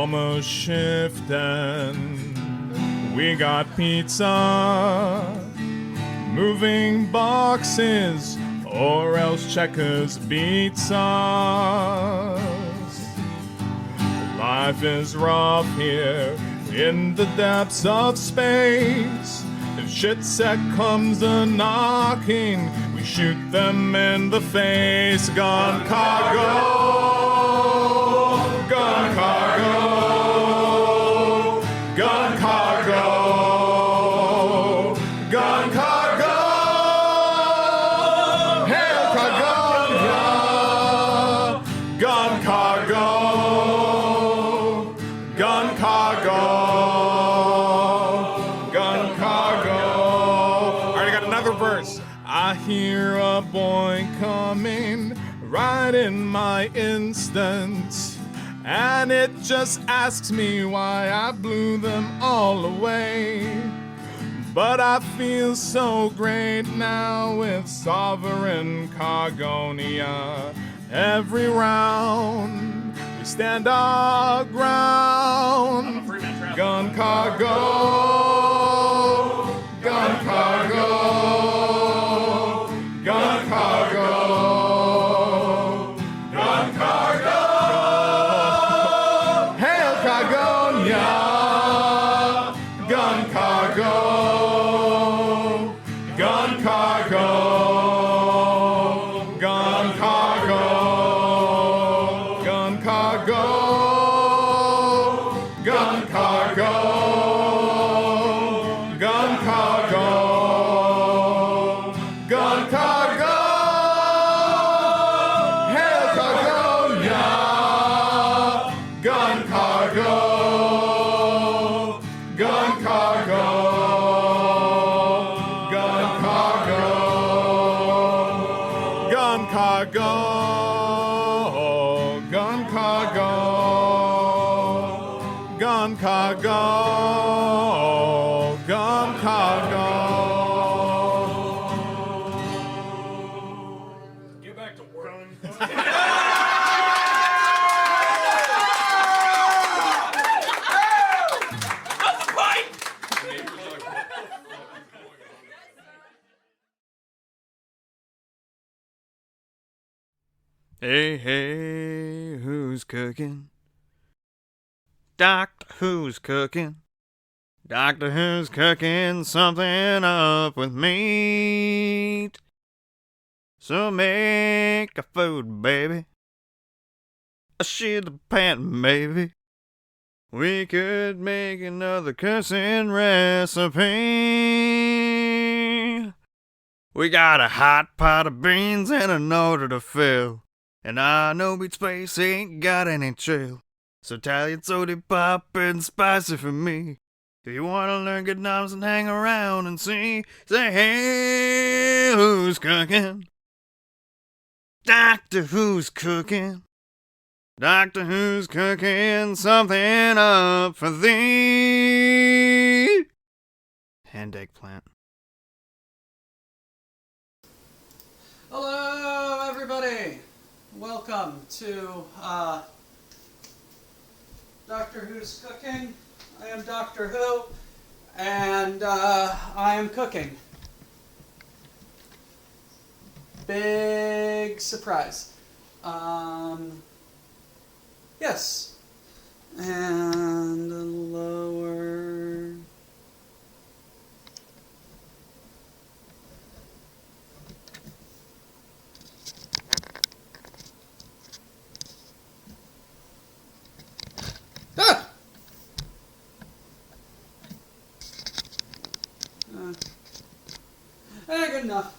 almost shifting. We got pizza, moving boxes, or else Checkers beats us. Life is rough here in the depths of space. If shit set comes a knocking, we shoot them in the face. Gun cargo, gun cargo, gun cargo, gun cargo. Hail Cargonia, gun cargo, gun cargo, gun cargo. All right, I got another verse. I hear a boy coming right in my instant, and it just asks me why I blew them all away. But I feel so great now with sovereign Cargonia. Every round we stand our ground. Gun cargo, gun cargo, gun cargo, gun cargo. Hail Cargonia, gun cargo. Gun cargo, gun cargo, gun cargo, gun cargo, gun cargo, gun cargo. Hail Cargonia, gun cargo, gun cargo. Gun cargo, gun cargo, gun cargo, gun cargo. Get back to work. Hey, hey, who's cooking? Doctor Who's cooking? Doctor Who's cooking something up with meat. So make a food, baby. A shit a pan, baby. We could make another cursing recipe. We got a hot pot of beans and an order to fill. And I know beat space ain't got any chill. So Italian soda pop and spicy for me. If you wanna learn good noms and hang around and see, say hey, who's cooking? Doctor Who's cooking? Doctor Who's cooking something up for thee. And eggplant. Hello, everybody. Welcome to Doctor Who's Cooking. I am Doctor Who, and I am cooking. Big surprise. Yes. And a lower. Ah! Good enough.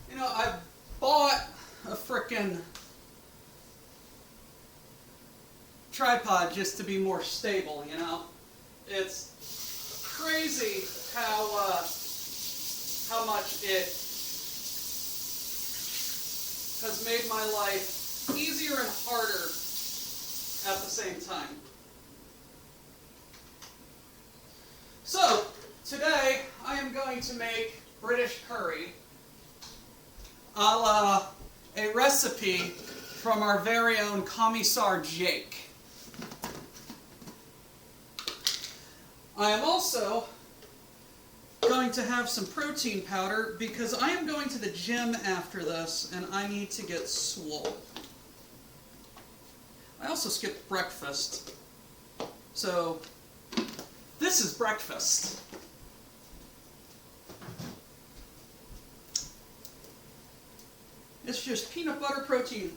You know, I bought a frickin' tripod just to be more stable, you know? It's crazy how much it has made my life easier and harder at the same time. So, today I am going to make British curry a la a recipe from our very own Commissar Jake. I am also going to have some protein powder because I am going to the gym after this and I need to get swole. I also skipped breakfast. So, this is breakfast. It's just peanut butter protein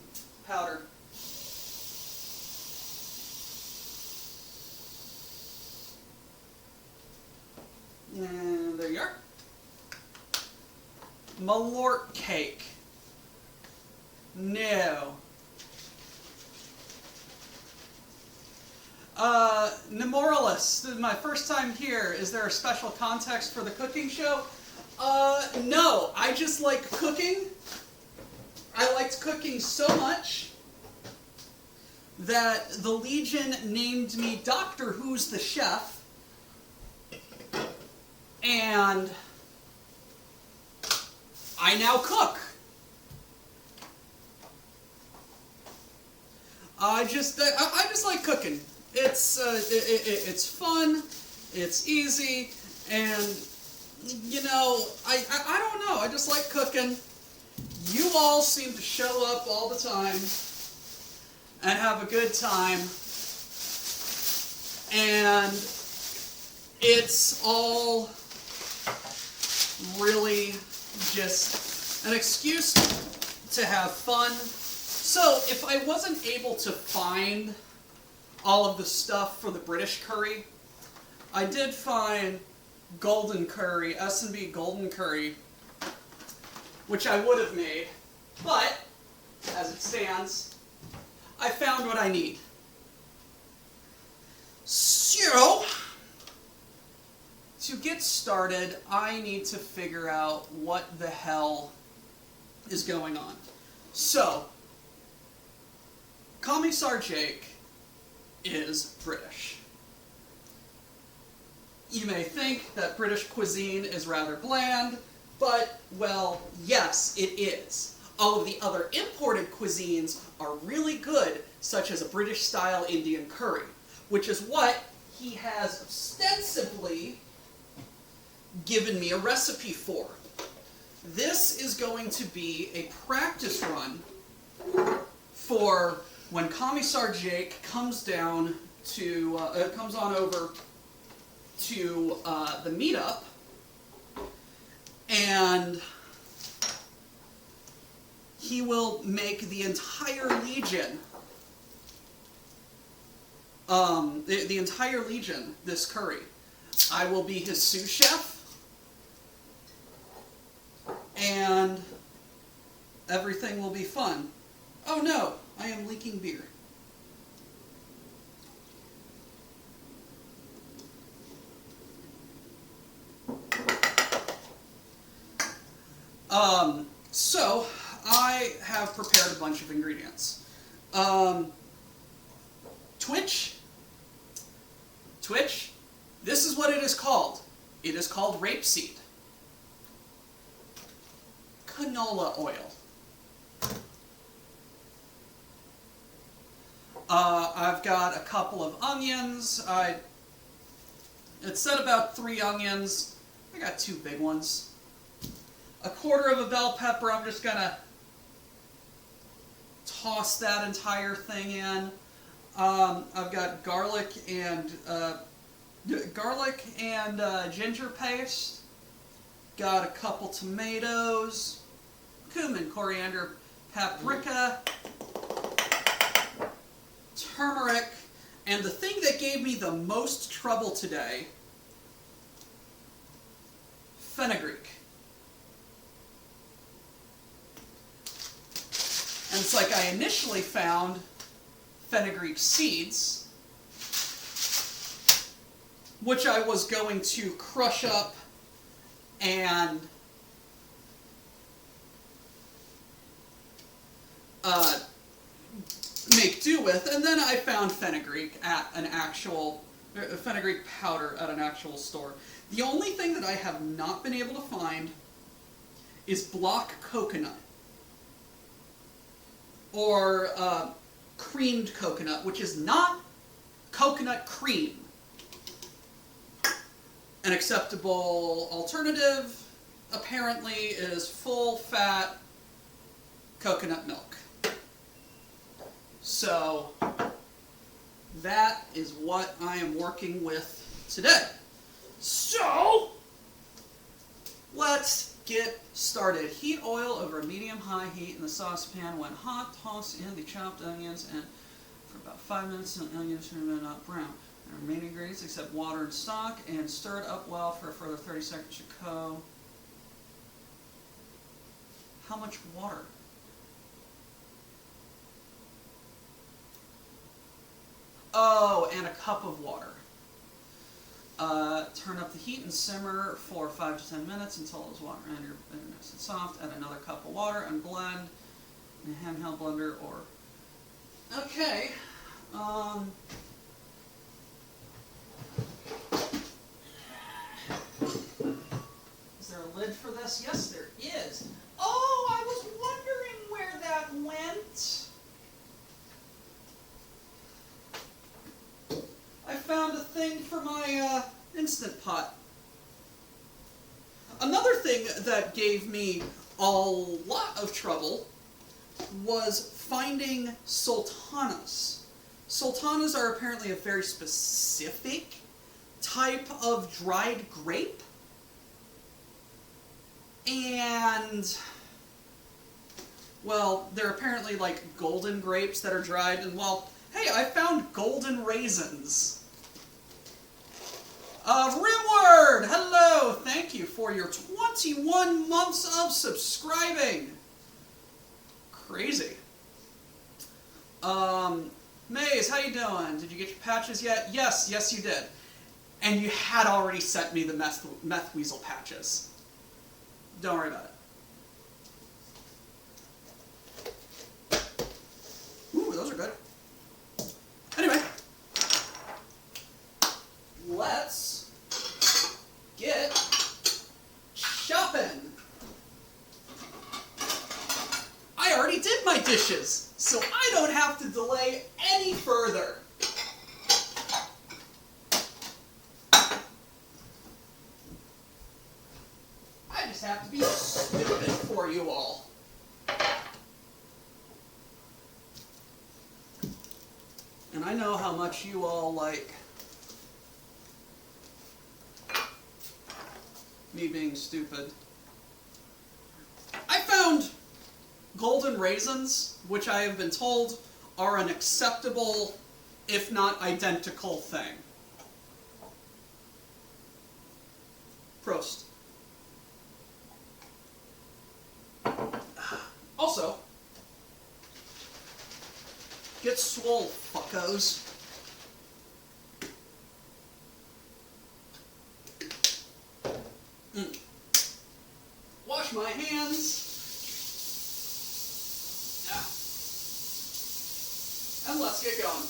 powder. And there you are. Malort cake. No. Nemoralist, this is my first time here. Is there a special context for the cooking show? No. I just like cooking. I liked cooking so much that the Legion named me Doctor Who's the Chef. And I now cook. I just like cooking. It's fun, it's easy, and you know, I don't know. I just like cooking. You all seem to show up all the time and have a good time, and it's all really just an excuse to have fun. So if I wasn't able to find all of the stuff for the British curry, I did find golden curry, S&B golden curry, which I would have made, but as it stands, I found what I need. So, to get started, I need to figure out what the hell is going on. So, Commissar Jake is British. You may think that British cuisine is rather bland, but, well, yes, it is. All of the other imported cuisines are really good, such as a British-style Indian curry, which is what he has ostensibly given me a recipe for. This is going to be a practice run for when Commissar Jake comes down to comes on over to the meetup, and he will make the entire Legion, the entire Legion, this curry. I will be his sous chef, and everything will be fun. Oh no, I am leaking beer. So, I have prepared a bunch of ingredients. Twitch, this is what it is called. It is called rapeseed. Canola oil. I've got a couple of onions. It said about 3 onions. I got 2 big ones. A quarter of a bell pepper. I'm just gonna toss that entire thing in. I've got garlic and ginger paste. Got a couple tomatoes, cumin, coriander, paprika, turmeric, and the thing that gave me the most trouble today, fenugreek. And it's like I initially found fenugreek seeds, which I was going to crush up and make do with, and then I found fenugreek at an actual fenugreek powder at an actual store. The only thing that I have not been able to find is block coconut. or creamed coconut, which is not coconut cream. An acceptable alternative, apparently, is full-fat coconut milk. So, that is what I am working with today. So, let's get started. Heat oil over medium-high heat in the saucepan. When hot, toss in the chopped onions and for about 5 minutes until onions are not brown. The remaining ingredients except water and stock, and stir it up well for a further 30 seconds to coat. How much water? Oh, and a cup of water. Turn up the heat and simmer for 5 to 10 minutes until those water and your nice and soft. Add another cup of water and blend in a handheld blender or... Okay. Is there a lid for this? Yes, there is. Oh, I was wondering where that went. I found a thing for my Instant Pot. Another thing that gave me a lot of trouble was finding sultanas. Sultanas are apparently a very specific type of dried grape. And, well, they're apparently like golden grapes that are dried. And, well, hey, I found golden raisins. Rimward, hello, thank you for your 21 months of subscribing. Crazy. Maze, how you doing? Did you get your patches yet? Yes, you did. And you had already sent me the meth weasel patches. Don't worry about it. Ooh, those are good. Anyway, let's get shopping. I already did my dishes, so I don't have to delay any further. I just have to be stupid for you all. And I know how much you all like me being stupid. I found golden raisins, which I have been told are an acceptable, if not identical, thing. Prost. Also, get swole, fuckos. Wash my hands. Yeah. And let's get going.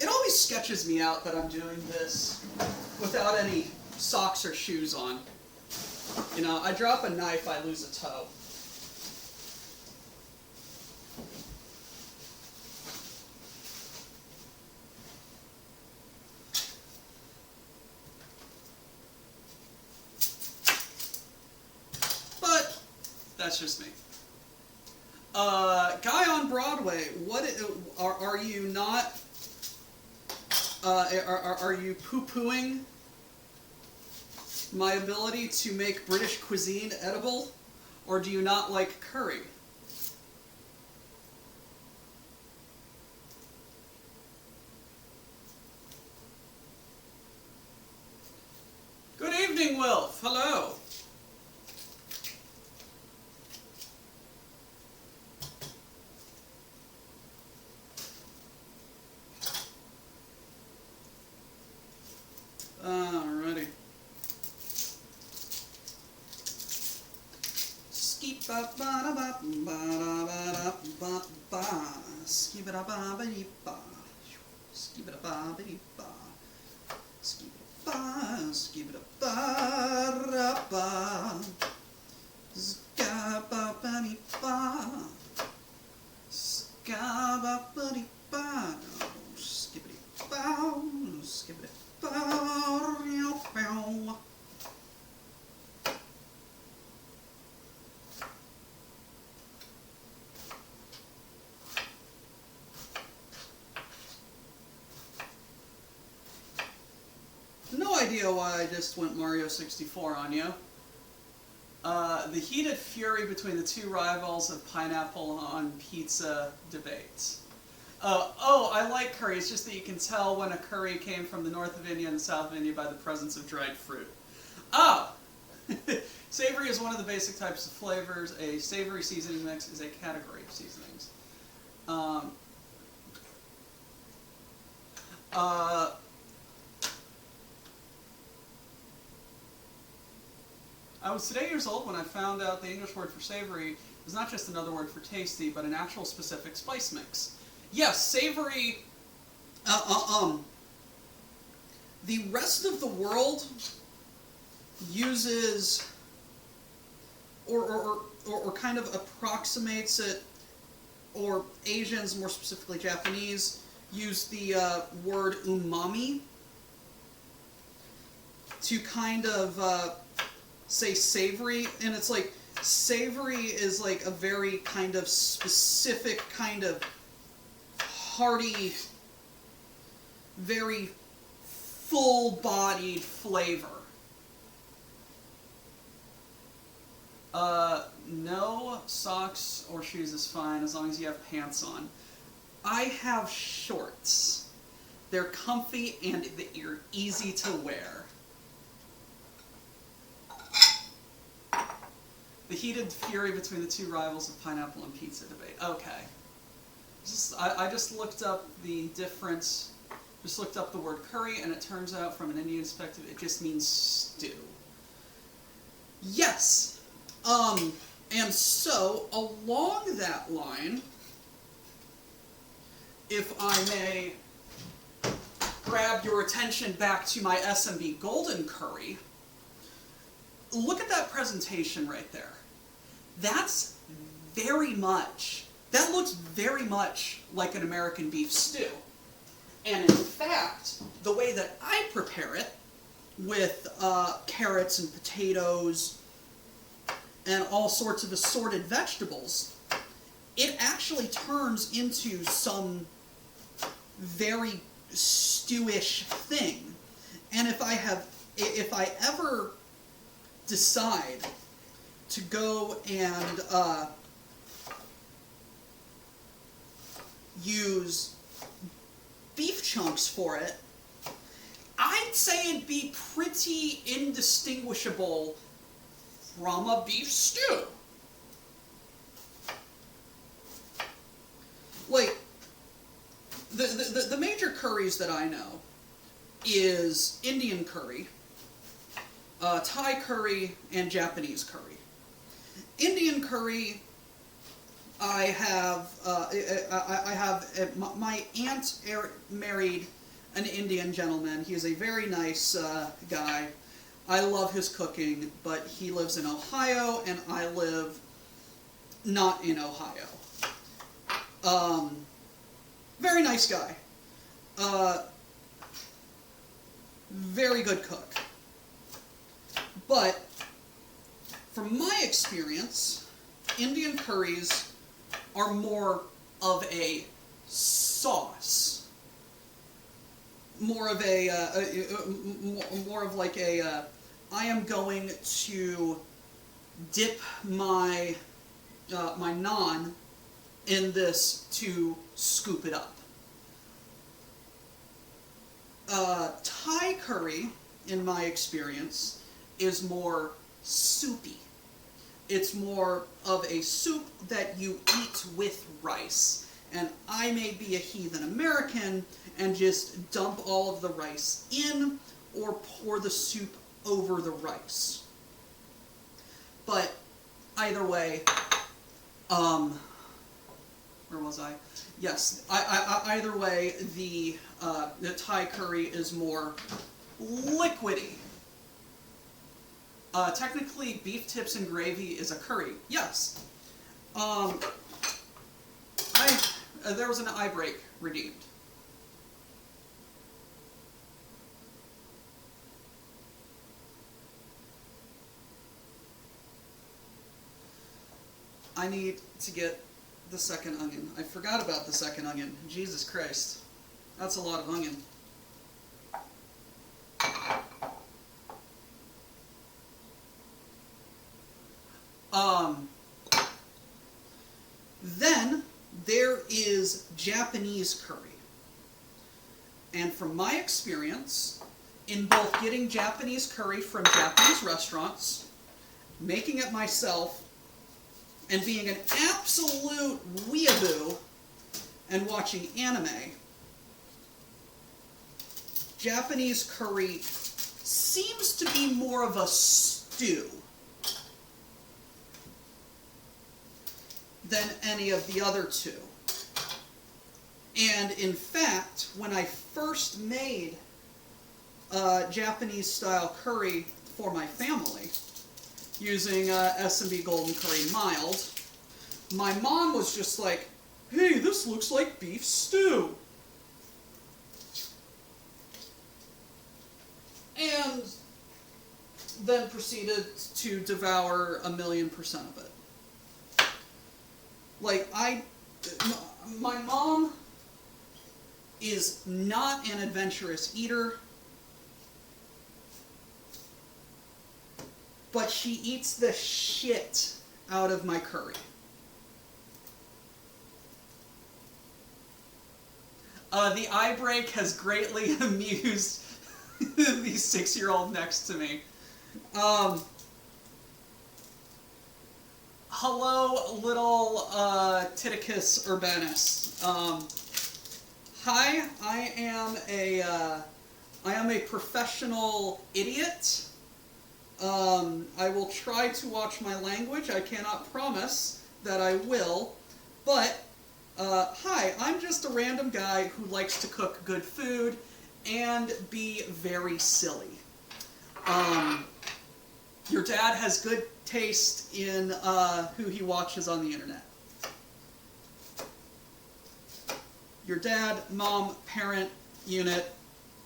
It always sketches me out that I'm doing this without any socks or shoes on. You know, I drop a knife, I lose a toe. But that's just me. Guy on Broadway, what are you not? Are you poo-pooing my ability to make British cuisine edible, or do you not like curry? Good evening, Wilf. Hello. Alrighty. ba, skip it up, ba, da, ba, ska, ba, ba, dee, ba, ska, ba, ba, dee, ba, skip it, ba, skip it, ba, meow, meow. No idea why I just went Mario 64 on you. The heated fury between the two rivals of pineapple on pizza debates. Oh, I like curry. It's just that you can tell when a curry came from the north of India and the south of India by the presence of dried fruit. Oh! Savory is one of the basic types of flavors. A savory seasoning mix is a category of seasonings. I was today years old when I found out the English word for savory is not just another word for tasty, but an actual specific spice mix. Yes, savory. The rest of the world uses or kind of approximates it, or Asians, more specifically Japanese, use the word umami to kind of say savory, and it's like savory is like a very kind of specific kind of hearty, very full-bodied flavor. No socks or shoes is fine as long as you have pants on. I have shorts. They're comfy and they're easy to wear. The heated fury between the two rivals of pineapple and pizza debate. Okay. I just looked up the difference, just looked up the word curry, and it turns out from an Indian perspective it just means stew. Yes! And so, along that line, if I may grab your attention back to my SMB Golden Curry, look at that presentation right there. That looks very much like an American beef stew. And in fact, the way that I prepare it, with carrots and potatoes and all sorts of assorted vegetables, it actually turns into some very stewish thing. And if I ever decide to go and use beef chunks for it, I'd say it'd be pretty indistinguishable from a beef stew. Like, the major curries that I know is Indian curry, Thai curry, and Japanese curry. Indian curry, my aunt married an Indian gentleman. He is a very nice guy. I love his cooking, but he lives in Ohio, and I live not in Ohio. Very nice guy. Very good cook. But, from my experience, Indian curries are more of a sauce. More of like a, I am going to dip my my naan in this to scoop it up. Thai curry, in my experience, is more soupy. It's more of a soup that you eat with rice. And I may be a heathen American and just dump all of the rice in or pour the soup over the rice. But either way, where was I? Yes, either way, the Thai curry is more liquidy. Technically, beef tips and gravy is a curry. Yes. There was an eye break redeemed. I need to get the second onion. I forgot about the second onion. Jesus Christ. That's a lot of onion. Then there is Japanese curry. And from my experience, in both getting Japanese curry from Japanese restaurants, making it myself, and being an absolute weeaboo and watching anime, Japanese curry seems to be more of a stew than any of the other two. And in fact, when I first made Japanese style curry for my family, using S&B Golden Curry Mild, my mom was just like, "Hey, this looks like beef stew." And then proceeded to devour 1,000,000% of it. Like, my mom is not an adventurous eater, but she eats the shit out of my curry. The eye break has greatly amused the 6-year-old next to me. Hello, little Titicus urbanus. Hi, I am a professional idiot. I will try to watch my language. I cannot promise that I will, but hi, I'm just a random guy who likes to cook good food and be very silly. Your dad has good taste in who he watches on the internet. Your dad, mom, parent, unit,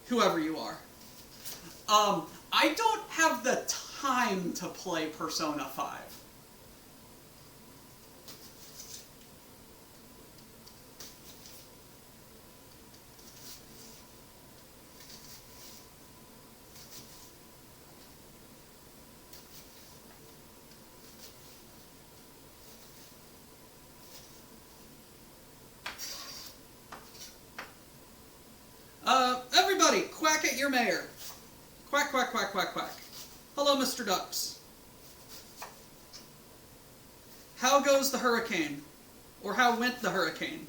whoever you are. I don't have the time to play Persona 5. Everybody, quack at your mayor. Quack, quack, quack, quack, quack. Hello, Mr. Ducks. How goes the hurricane? Or how went the hurricane?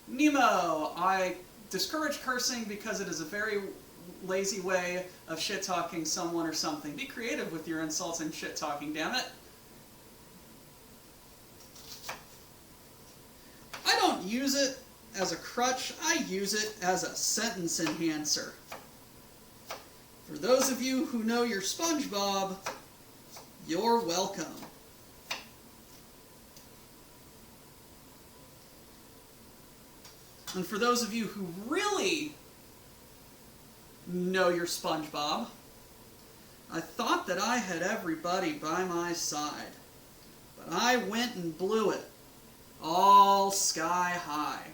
Nemo, I discourage cursing because it is a very lazy way of shit-talking someone or something. Be creative with your insults and shit-talking, damn it. I don't use it as a crutch, I use it as a sentence enhancer. For those of you who know your SpongeBob, you're welcome. And for those of you who really know your SpongeBob, I thought that I had everybody by my side, but I went and blew it all sky high.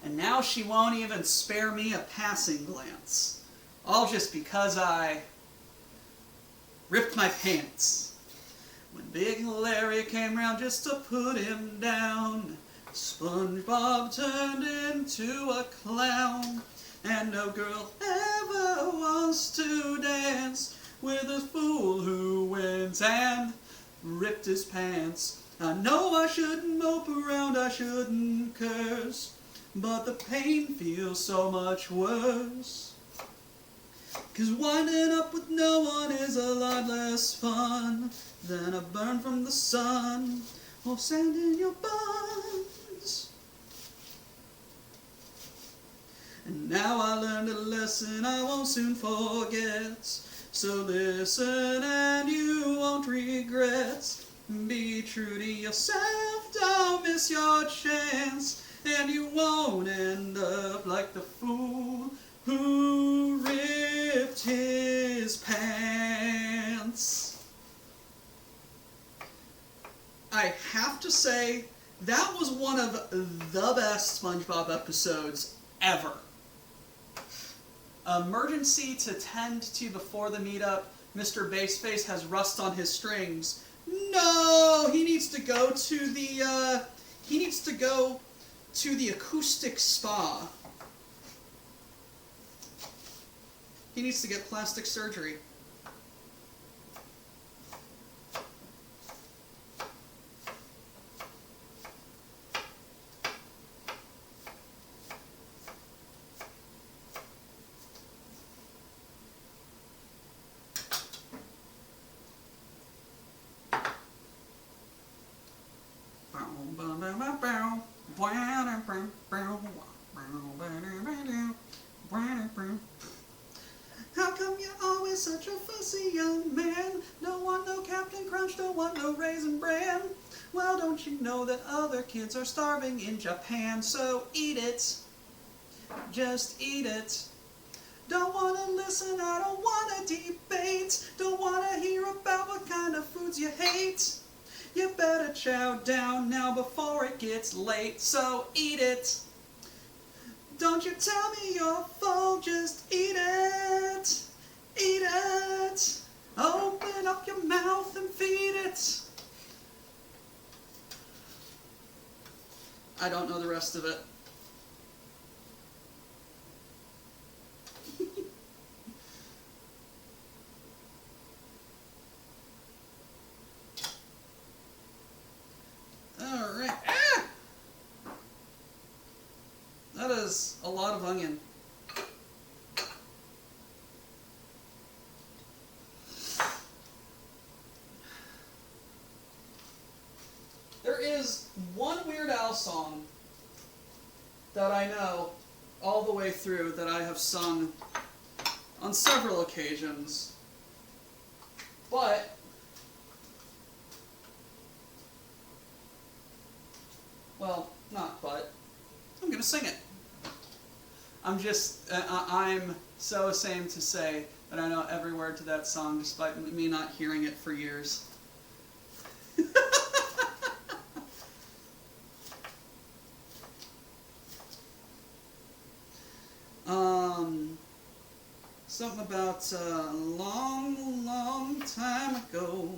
And now she won't even spare me a passing glance, all just because I ripped my pants. When Big Larry came round just to put him down, SpongeBob turned into a clown. And no girl ever wants to dance with a fool who went and ripped his pants. I know I shouldn't mope around, I shouldn't curse, but the pain feels so much worse. 'Cause winding up with no one is a lot less fun than a burn from the sun or sand in your buns. And now I learned a lesson I won't soon forget. So listen and you won't regret. Be true to yourself, don't miss your chance, and you won't end up like the fool who ripped his pants. I have to say, that was one of the best SpongeBob episodes ever. Emergency to tend to before the meetup. Mr. Baseface has rust on his strings. No, he needs to go to the acoustic spa. He needs to get plastic surgery. How come you're always such a fussy young man? Don't want no Captain Crunch, don't want no Raisin Bran. Well, don't you know that other kids are starving in Japan? So eat it. Just eat it. Don't want to listen, I don't want to debate. Don't want to hear about what kind of foods you hate. You better chow down now before it gets late, so eat it. Don't you tell me you're full, just eat it. Eat it. Open up your mouth and feed it. I don't know the rest of it. Alright. Ah! That is a lot of onion. There is one Weird Al song that I know all the way through that I have sung on several occasions, but well, not but. I'm going to sing it. I'm so ashamed to say that I know every word to that song despite me not hearing it for years. Something about a long, long time ago.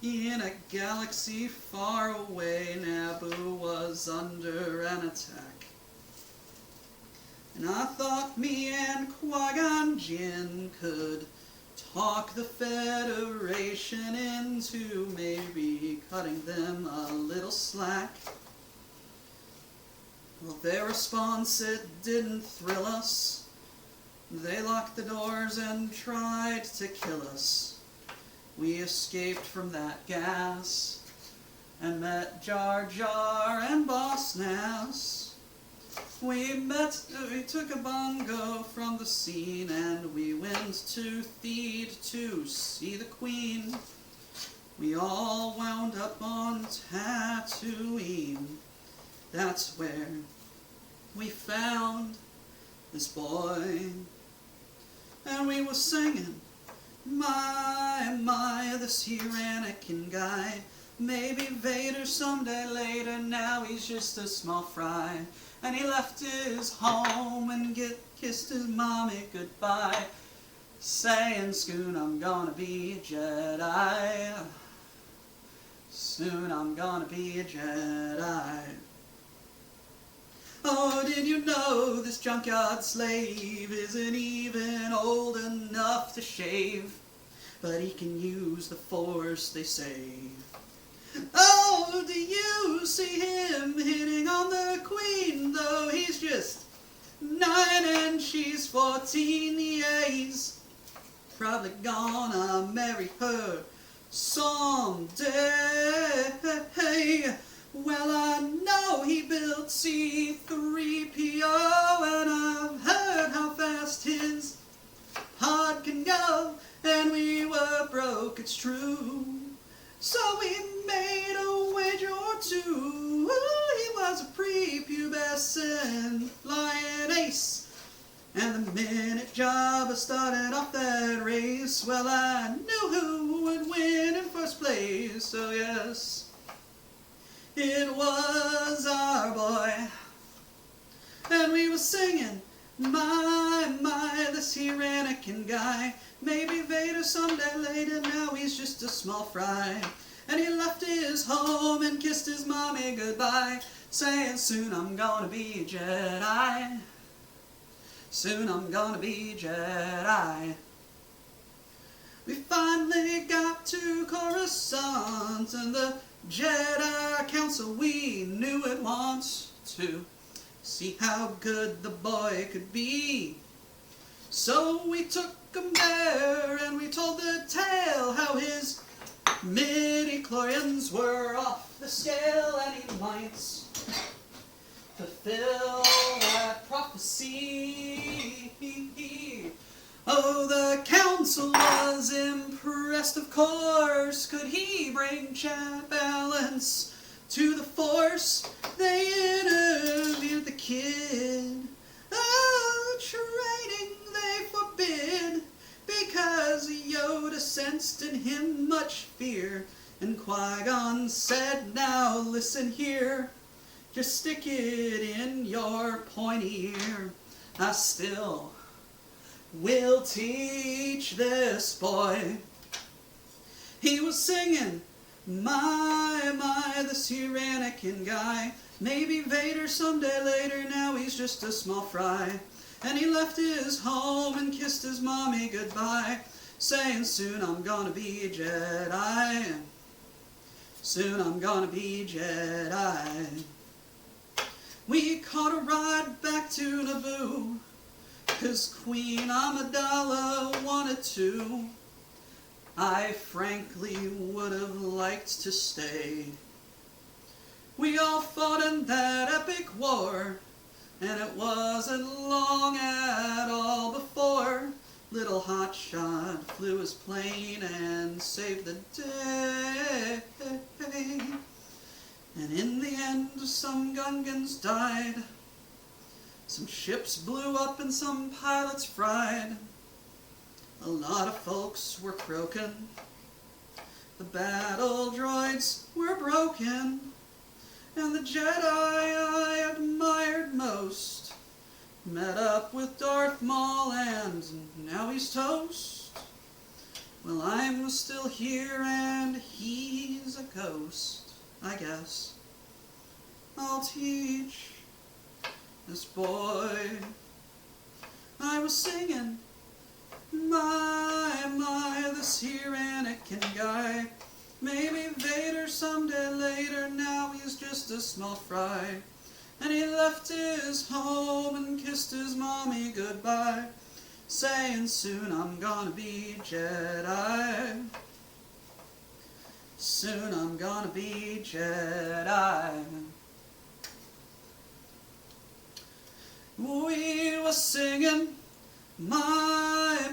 In a galaxy far away, Naboo was under an attack. And I thought me and Qui-Gon Jinn could talk the Federation into maybe cutting them a little slack. Well, their response, it didn't thrill us. They locked the doors and tried to kill us. We escaped from that gas and met Jar Jar and Boss Nass. We took a bongo from the scene and we went to Theed to see the Queen. We all wound up on Tatooine. That's where we found this boy. And we were singing, my, this here Anakin guy. Maybe Vader someday later, now he's just a small fry. And he left his home and kissed his mommy goodbye, saying, soon I'm gonna be a Jedi. Soon I'm gonna be a Jedi. Oh, did you know this junkyard slave isn't even old enough to shave? But he can use the Force, they say. Oh, do you see him hitting on the Queen? Though he's just 9 and she's 14 years. Probably gonna marry her someday. Well, I know he built C3PO, and I've heard how fast his pod can go, and we were broke, it's true. So we made a wager or two. He was a prepubescent flying ace, and the minute Jabba started off that race, well, I knew who would win in first place. So yes, it was our boy. And we were singing, my, this here Anakin guy. Maybe Vader someday later, now he's just a small fry. And he left his home and kissed his mommy goodbye, saying, soon I'm gonna be a Jedi. Soon I'm gonna be Jedi. We finally got to Coruscant, and the Jedi Council, we knew at once to see how good the boy could be. So we took him there and we told the tale how his midi-chlorians were off the scale, and he might fulfill that prophecy. Oh, the council was impressed, of course. Could he bring balance to the force? They interviewed the kid. Oh, training they forbid, because Yoda sensed in him much fear. And Qui-Gon said, now listen here, just stick it in your pointy ear. I still will teach this boy. He was singing, my, this here Anakin guy. Maybe Vader someday later, now he's just a small fry. And he left his home and kissed his mommy goodbye, saying, soon I'm gonna be a Jedi. Soon I'm gonna be Jedi. We caught a ride back to Naboo, 'cause Queen Amidala wanted to. I frankly would have liked to stay. We all fought in that epic war, and it wasn't long at all before little Hotshot flew his plane and saved the day. And in the end, some Gungans died, some ships blew up, and some pilots fried. A lot of folks were croaking, the battle droids were broken, and the Jedi I admired most met up with Darth Maul, and now he's toast. Well, I'm still here and he's a ghost. I guess I'll teach this boy. I was singing, my, this here Anakin guy. Maybe Vader someday later, now he's just a small fry. And he left his home and kissed his mommy goodbye, saying, soon I'm gonna be Jedi. Soon I'm gonna be Jedi. We were singing, my,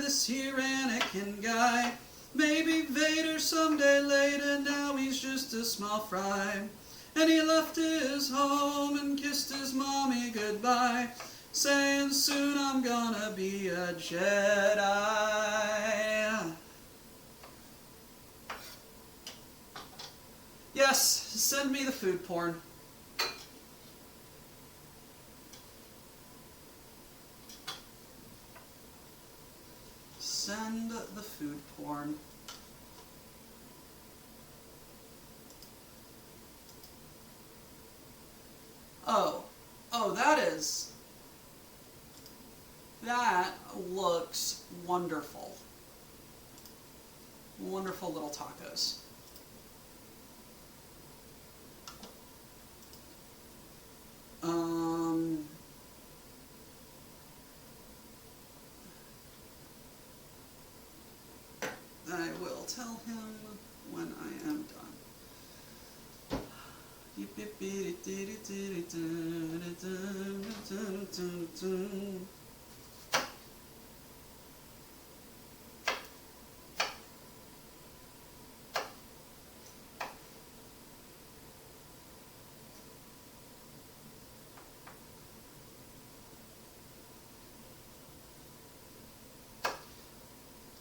this here Anakin guy. Maybe Vader someday later, now he's just a small fry. And he left his home and kissed his mommy goodbye, saying, soon I'm gonna be a Jedi. Yes, send me the food porn. Send the food porn. Oh, that looks wonderful. Wonderful little tacos. I will tell him when I am done.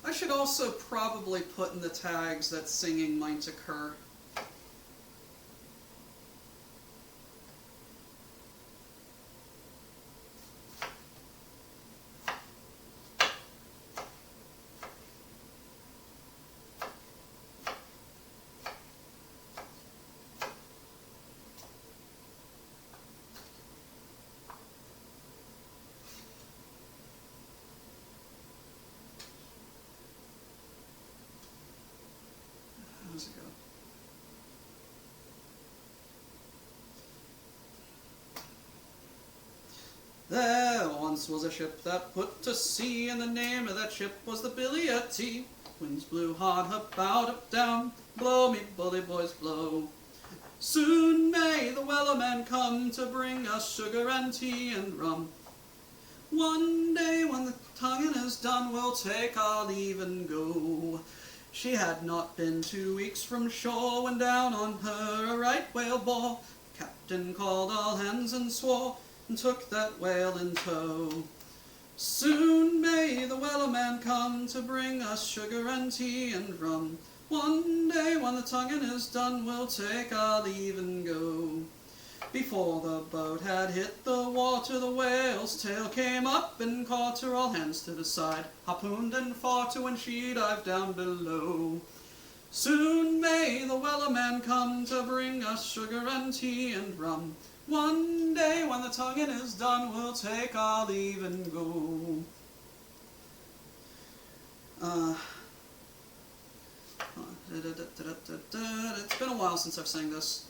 I should also probably put in the tags that singing might occur. How's it go? There once was a ship that put to sea, and the name of that ship was the Billy o' Tea. Winds blew hard about, up, down, blow me bully boys blow. Soon may the wellerman come to bring us sugar and tea and rum. One day when the tonguing is done, we'll take our leave and go. She had not been 2 weeks from shore when down on her a right whale bore. The captain called all hands and swore, and took that whale in tow. Soon may the wellerman come to bring us sugar and tea and rum. One day when the tonguing is done, we'll take our leave and go. Before the boat had hit the water, the whale's tail came up and caught her. All hands to the side, harpooned and fought her when she dived down below. Soon may the wellerman come to bring us sugar and tea and rum. One day when the tonguing is done, we'll take our leave and go. It's been a while since I've sang this.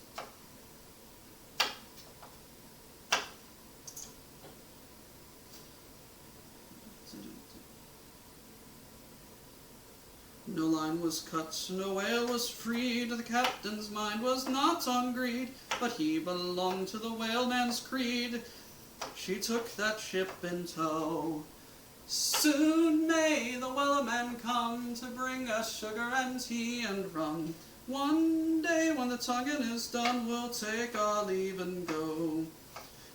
No line was cut, no whale was freed. The captain's mind was not on greed, but he belonged to the whaleman's creed. She took that ship in tow. Soon may the wellerman come to bring us sugar and tea and rum. One day when the tonguing is done, we'll take our leave and go.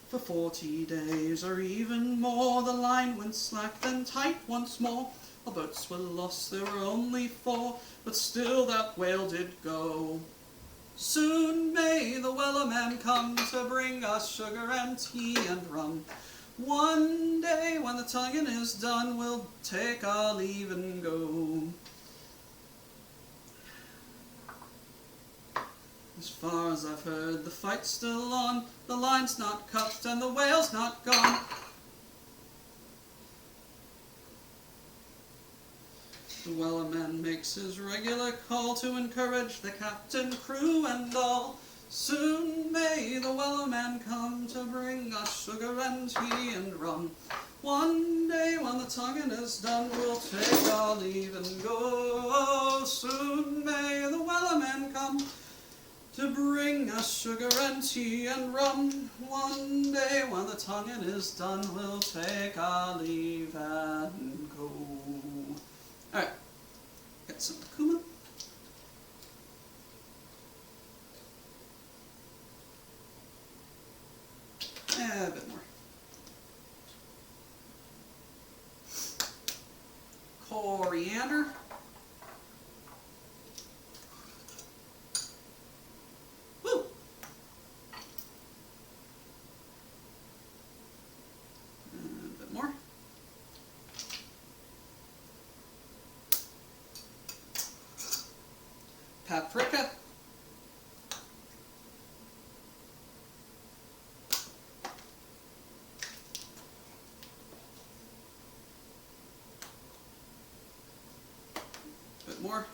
For 40 days or even more, the line went slack, then tight once more. Our boats were lost, there were only 4, but still that whale did go. Soon may the wellerman come to bring us sugar and tea and rum. One day when the tonguing is done, we'll take our leave and go. As far as I've heard, the fight's still on, the line's not cut and the whale's not gone. The wellerman makes his regular call to encourage the captain, crew, and all. Soon may the wellerman come to bring us sugar and tea and rum. One day when the tonguing is done, we'll take our leave and go. Soon may the wellerman come to bring us sugar and tea and rum. One day when the tonguing is done, we'll take our leave and go. Alright, got some cumin. A bit more. Coriander. Woo! A bit more. Paprika. Bit more.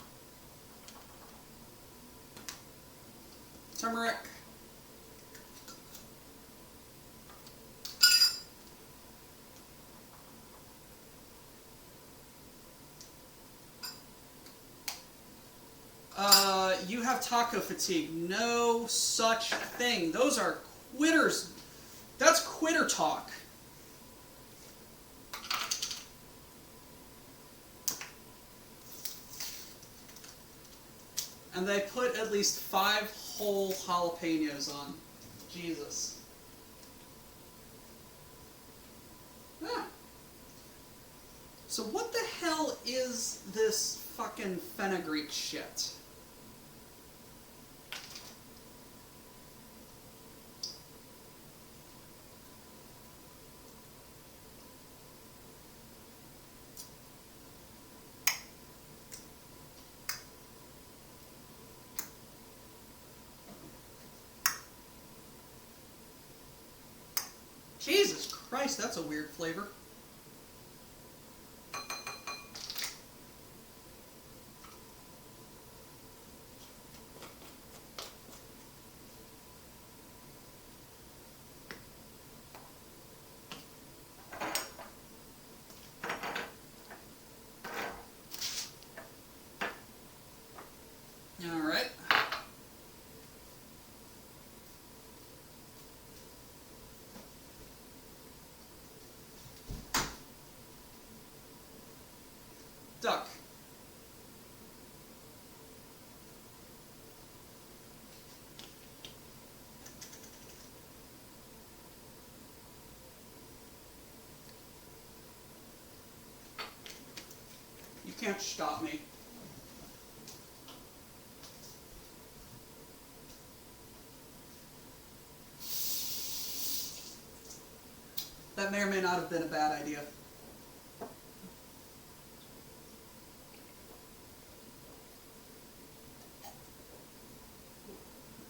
Turmeric. you have taco fatigue. No such thing. Those are quitters. That's quitter talk. And they put at least 5 whole jalapenos on. Jesus. Ah. So what the hell is this fucking fenugreek shit? Jesus Christ, that's a weird flavor. All right. Duck. You can't stop me. That may or may not have been a bad idea.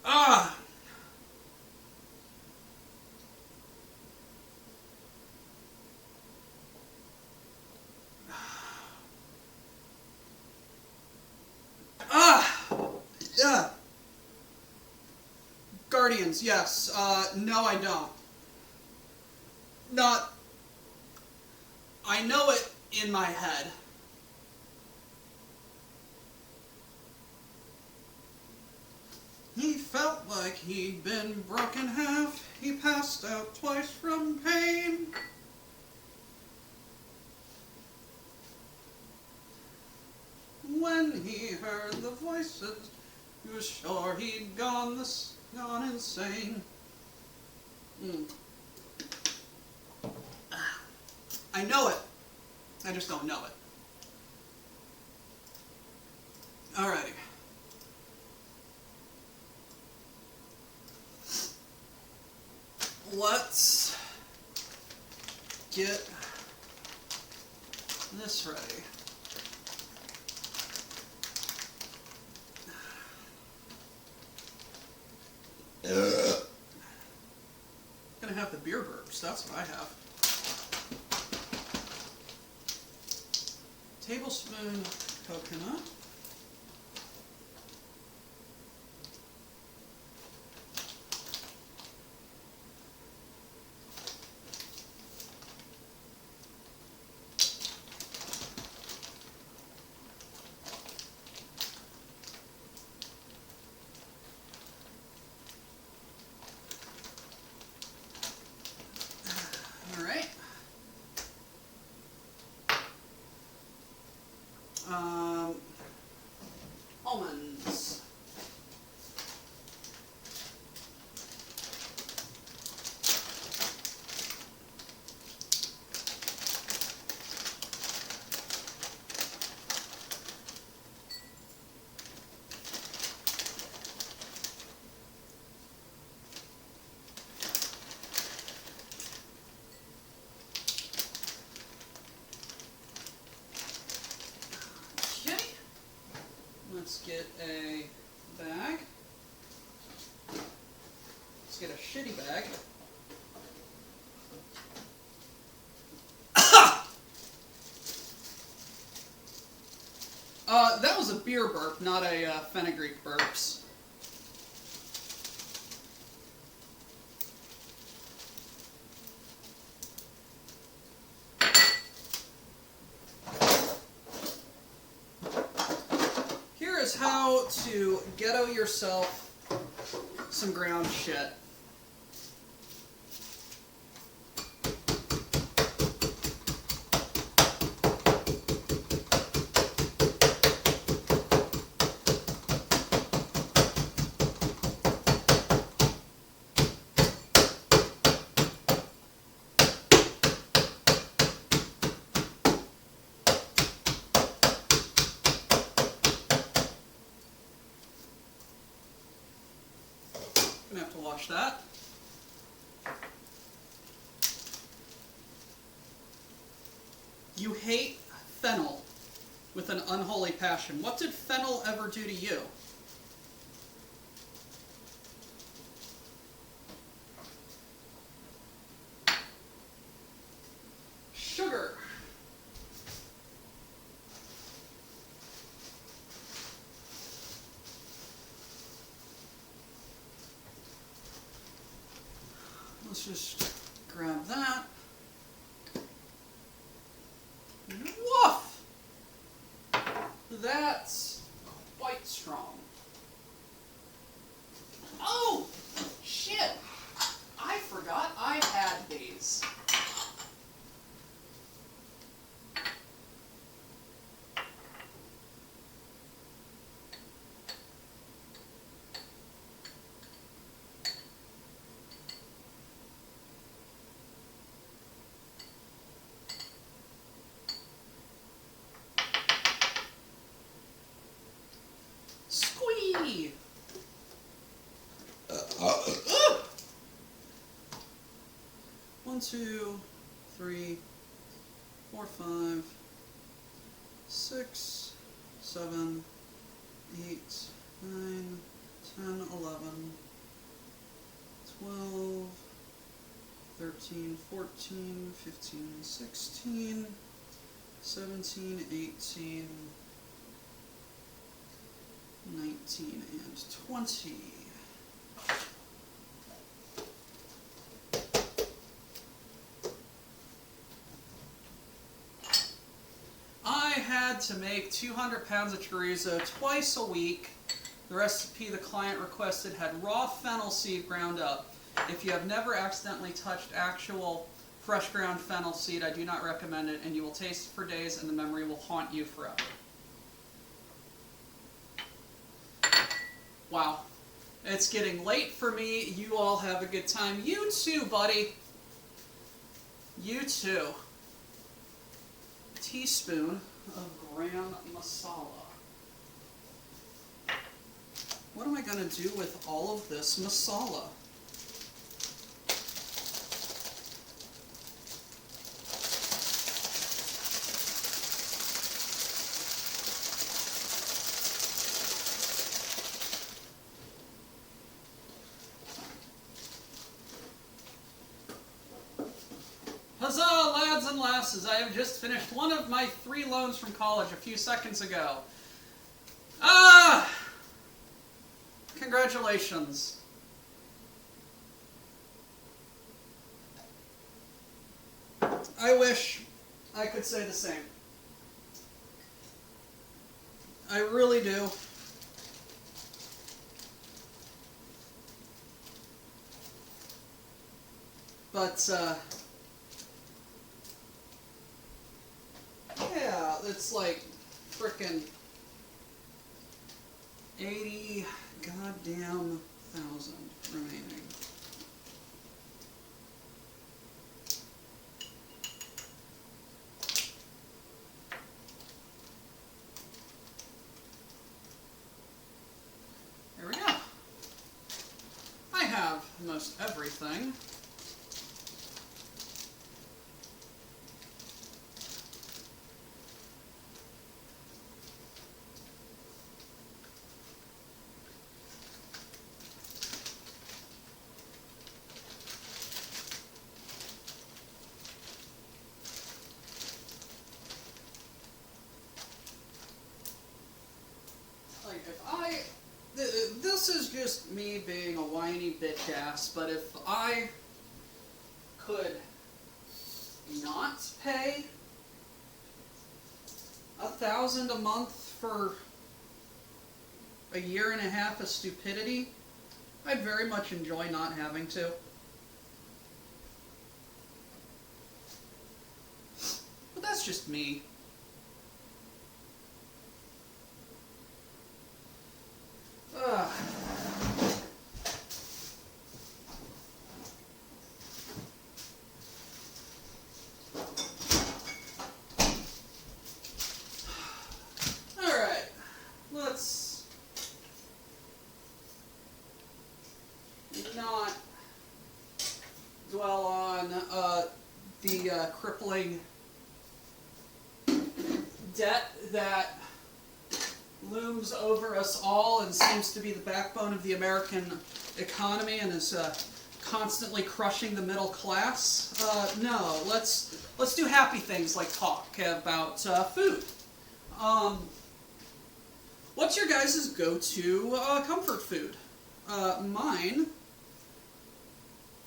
Ah! Ah! Yeah. Guardians, yes. No, I don't. Not. I know it in my head. He felt like he'd been broken half. He passed out twice from pain. When he heard the voices, he was sure he'd gone insane. I know it. I just don't know it. Alrighty. Let's get this ready. Gonna have the beer burps, that's what I have. Tablespoon coconut. Almonds. Let's get a bag. Let's get a shitty bag. That was a beer burp, not a fenugreek burps. how to ghetto yourself some ground shit. Gonna have to wash that. You hate fennel with an unholy passion. What did fennel ever do to you? Sugar. Let's just grab that. Woof! That's quite strong. Oh! Shit! I forgot I had these. Squee! 1, 2, 3, 4, 5, 6, 7, 8, 9, 10, 11, 12, 13, 14, 15, 16, 17, 18, 19, and 20. I had to make 200 pounds of chorizo twice a week. The recipe the client requested had raw fennel seed ground up. If you have never accidentally touched actual fresh ground fennel seed, I do not recommend it, and you will taste it for days and the memory will haunt you forever. Wow. It's getting late for me. You all have a good time. You too, buddy. You too. Teaspoon of gram masala. What am I going to do with all of this masala? Huzzah, lads and lasses! I have just finished one of my 3 loans from college a few seconds ago. Ah! Congratulations. I wish I could say the same. I really do. But, yeah, it's like frickin' 80 goddamn thousand remaining. There we go. I have most everything. This is just me being a whiny bitch ass, but if I could not pay $1,000 a month for a year and a half of stupidity, I'd very much enjoy not having to. But that's just me. Ugh. Alright, let's not dwell on the crippling debt that looms over us all and seems to be the backbone of the American economy and is constantly crushing the middle class. No, let's do happy things like talk about food. What's your guys' go-to comfort food? Mine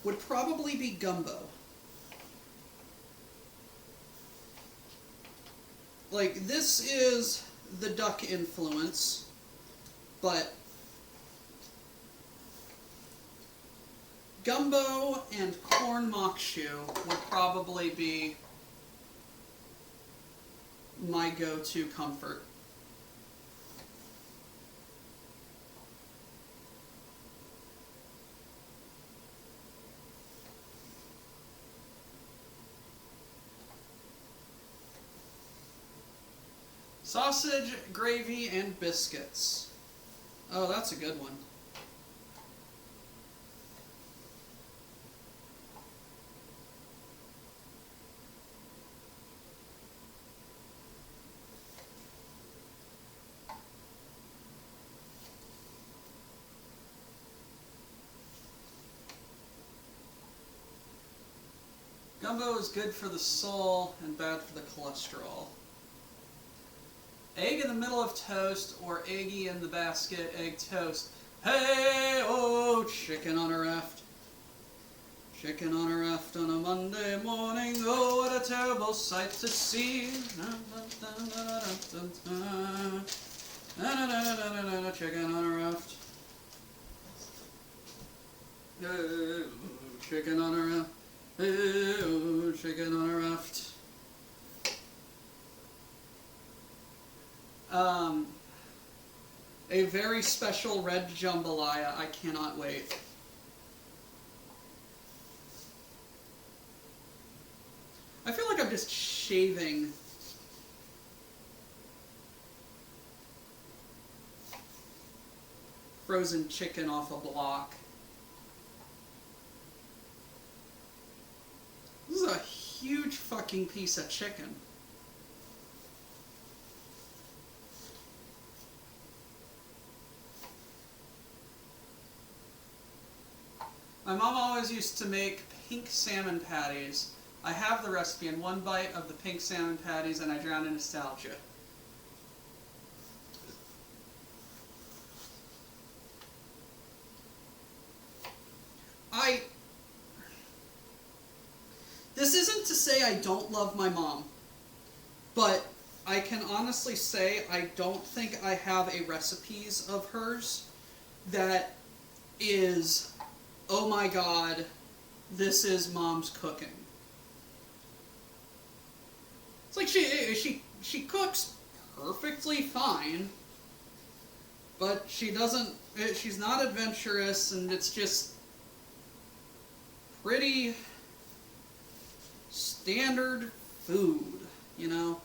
would probably be gumbo. Like, this is the duck influence, but gumbo and corn makshu would probably be my go-to comfort. Sausage, gravy, and biscuits. Oh, that's a good one. Gumbo is good for the soul and bad for the cholesterol. Egg in the middle of toast or eggy in the basket, egg toast. Hey, oh, chicken on a raft. Chicken on a raft on a Monday morning. Oh, what a terrible sight to see. Chicken on a raft. Hey, chicken on a raft. Hey, oh, chicken on a raft. A very special red jambalaya. I cannot wait. I feel like I'm just shaving frozen chicken off a block. This is a huge fucking piece of chicken. My mom always used to make pink salmon patties. I have the recipe in one bite of the pink salmon patties and I drown in nostalgia. This isn't to say I don't love my mom, but I can honestly say I don't think I have a recipes of hers that is, oh my god, this is mom's cooking. It's like she cooks perfectly fine, but she's not adventurous, and it's just pretty standard food, you know?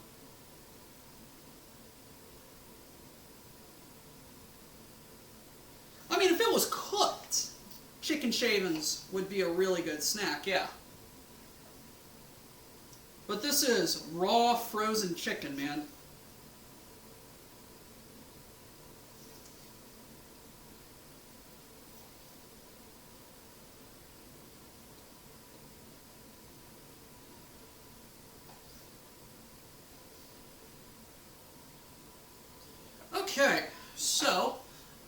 I mean, if it was cooked, chicken shavings would be a really good snack, yeah. But this is raw frozen chicken, man. Okay, so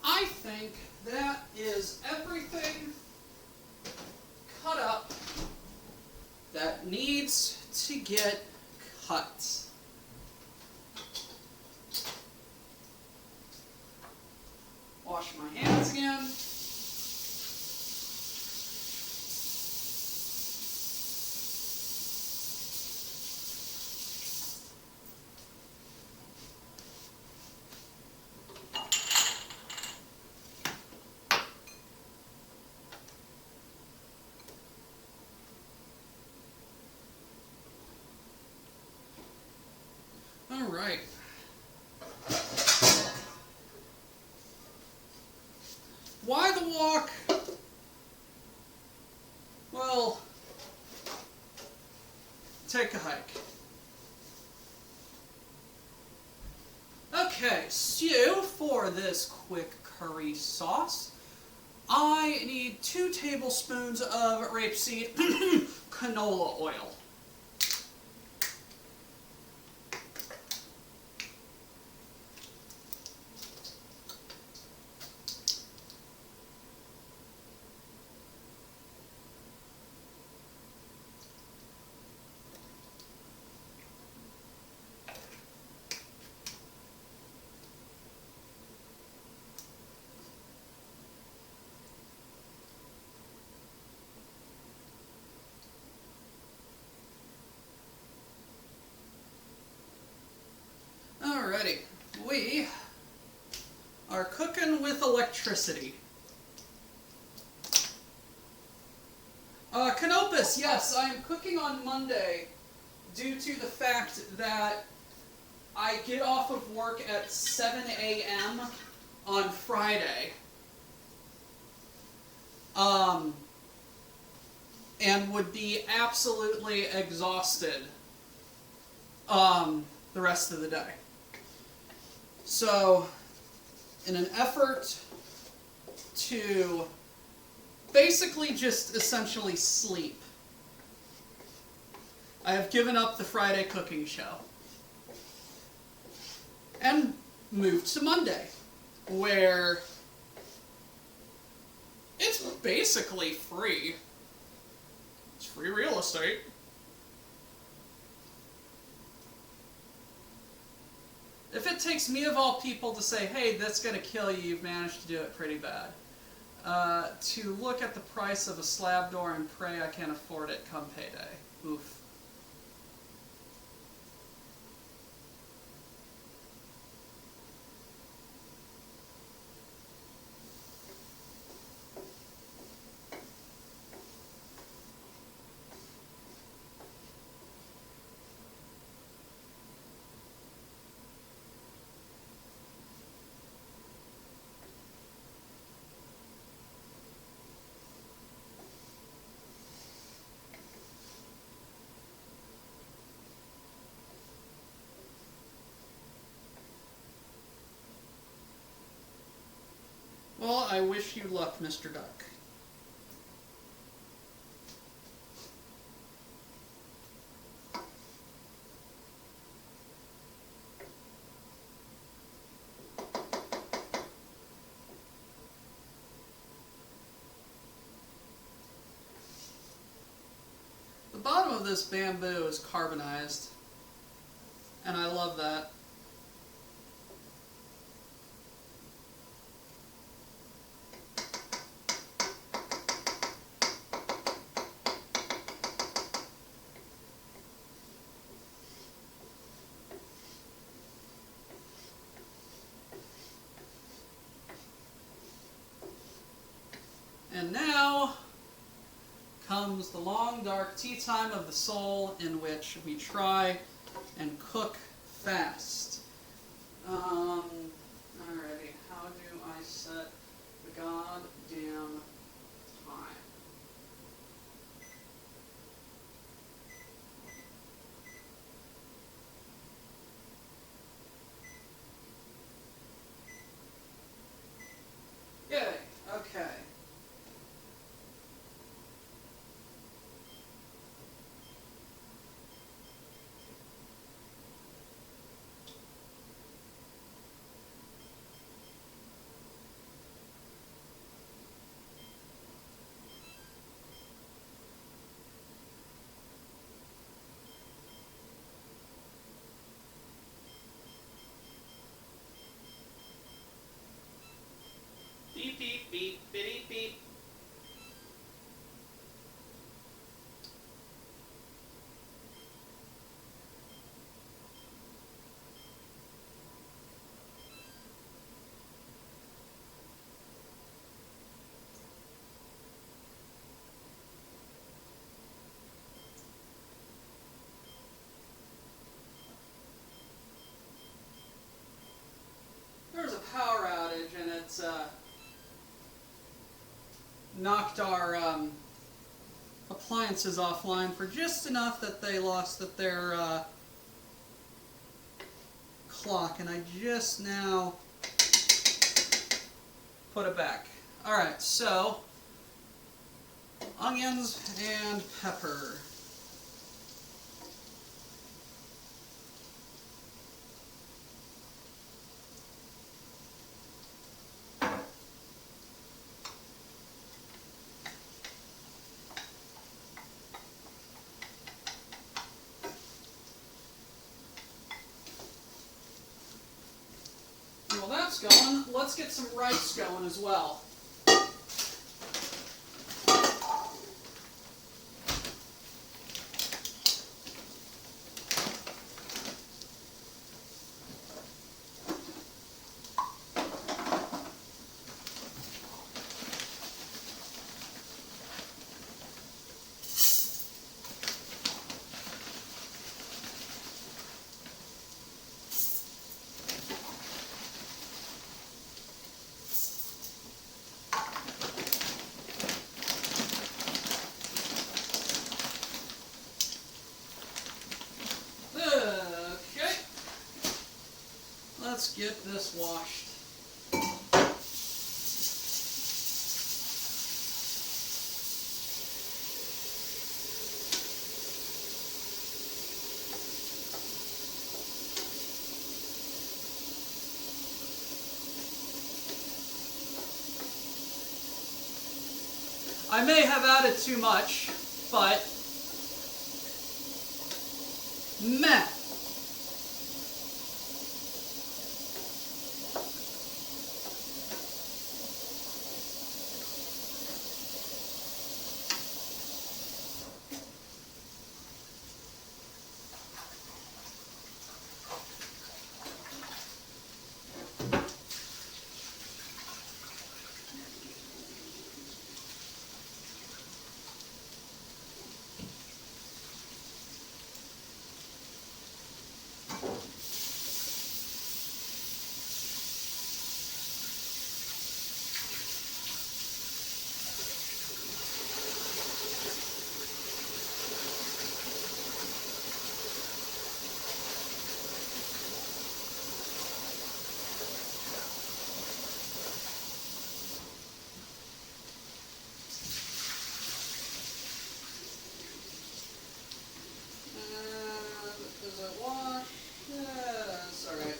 I think that is everything cut up that needs to get cut. take a hike. Okay, so for this quick curry sauce, I need 2 tablespoons of rapeseed canola oil. Alrighty, we are cooking with electricity. Canopus, yes, I am cooking on Monday due to the fact that I get off of work at 7 a.m. on Friday. And would be absolutely exhausted the rest of the day. So, in an effort to basically just essentially sleep, I have given up the Friday cooking show and moved to Monday, where it's basically free. It's free real estate. If it takes me of all people to say, hey, that's going to kill you, you've managed to do it pretty bad. To look at the price of a slab door and pray I can't afford it come payday. Oof. Well, I wish you luck, Mr. Duck. The bottom of this bamboo is carbonized, and I love that. And now comes the long, dark tea time of the soul, in which we try and cook fast. Alrighty, how do I set the goddamn time? Yay, okay. Beep, beep, beep, beep, beep. There was a power outage, and it's knocked our appliances offline for just enough that they lost their clock, and I just now put it back. Alright, so onions and pepper. Well, that's going. Let's get some rice going as well. Okay. Let's get this washed. I may have added too much, but meh. Does it wash? Yes, alright.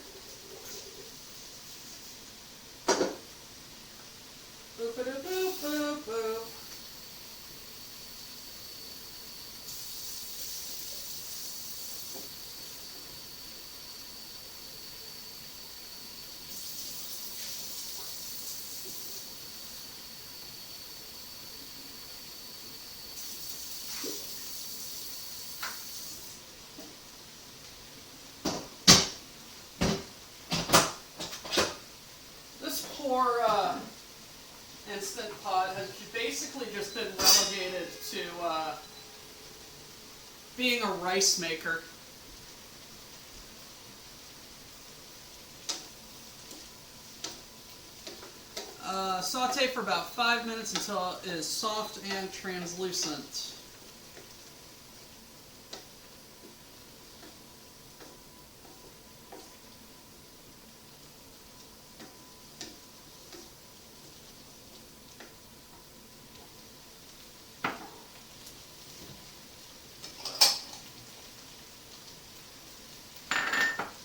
Boop a boop boop boop. This poor Instant Pot has basically just been relegated to being a rice maker. Saute for about 5 minutes until it is soft and translucent.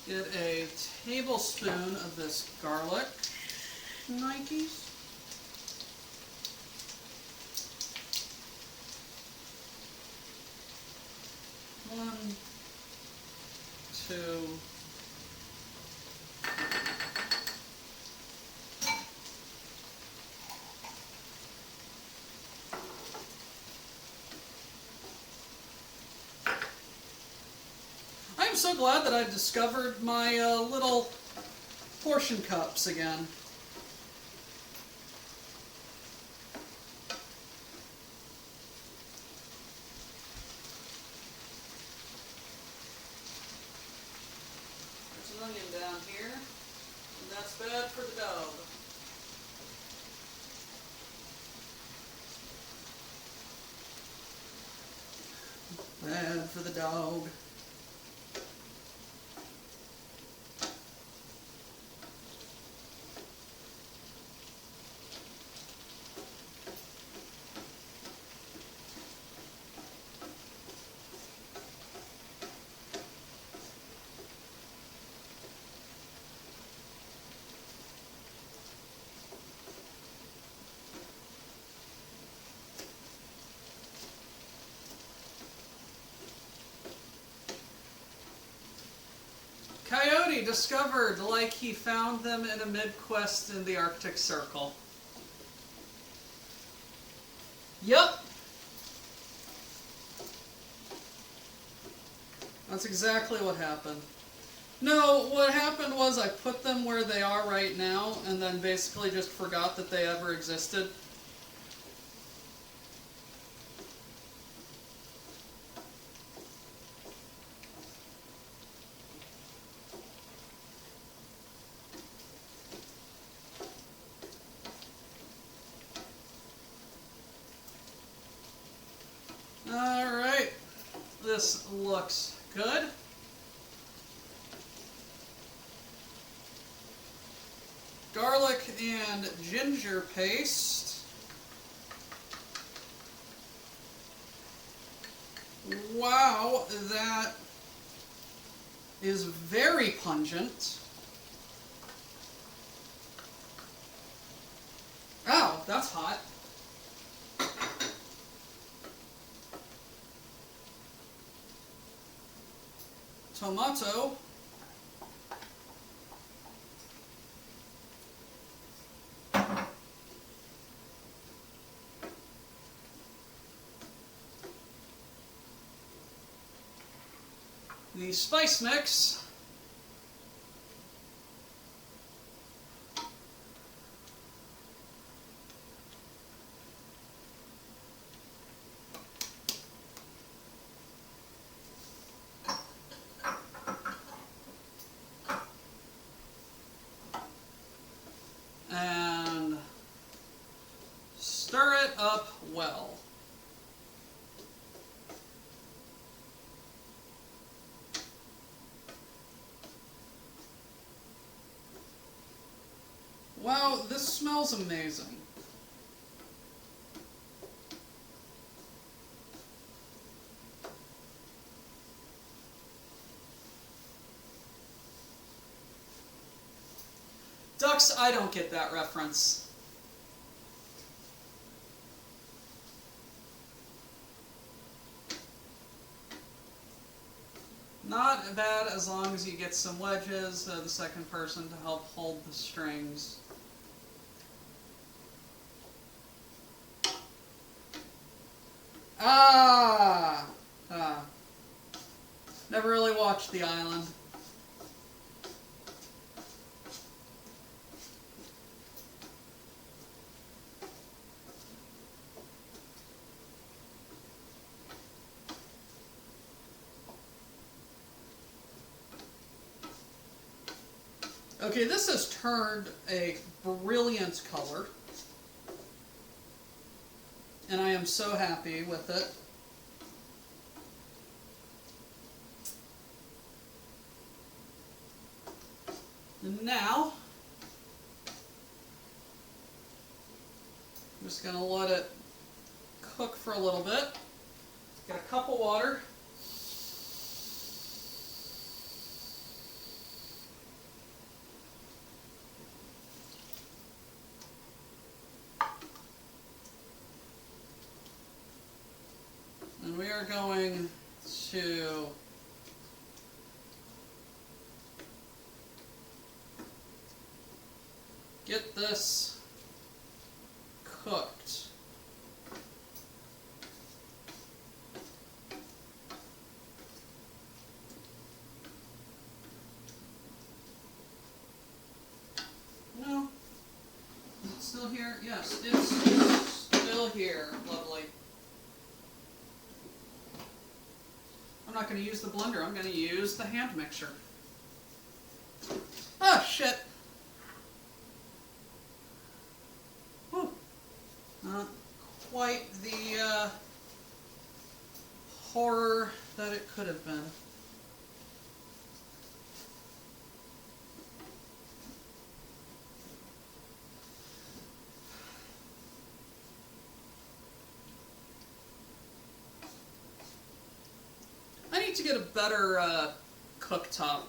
Get a tablespoon of this garlic. Nikes. One, two. I am so glad that I discovered my little portion cups again. There's an onion down here, and that's bad for the dog. Bad for the dog. Coyote discovered like he found them in a mid-quest in the Arctic Circle. Yep. That's exactly what happened. No, what happened was I put them where they are right now and then basically just forgot that they ever existed. Alright, this looks good. Garlic and ginger paste. Wow, that is very pungent. Ow, that's hot. Tomato. The spice mix. And stir it up well. Wow, this smells amazing. Ducks, I don't get that reference. Not bad as long as you get some wedges, the second person to help hold the strings. Never really watched The Island. Okay, this has turned a brilliant color, and I am so happy with it. And now, I'm just going to let it cook for a little bit. Get a cup of water. And we are going to get this cooked. No? Is it still here? Yes, it's still here. Lovely. I'm not going to use the blender. I'm going to use the hand mixer. Oh, shit. Whew. Not quite the horror that it could have been. I need to get a better cooktop.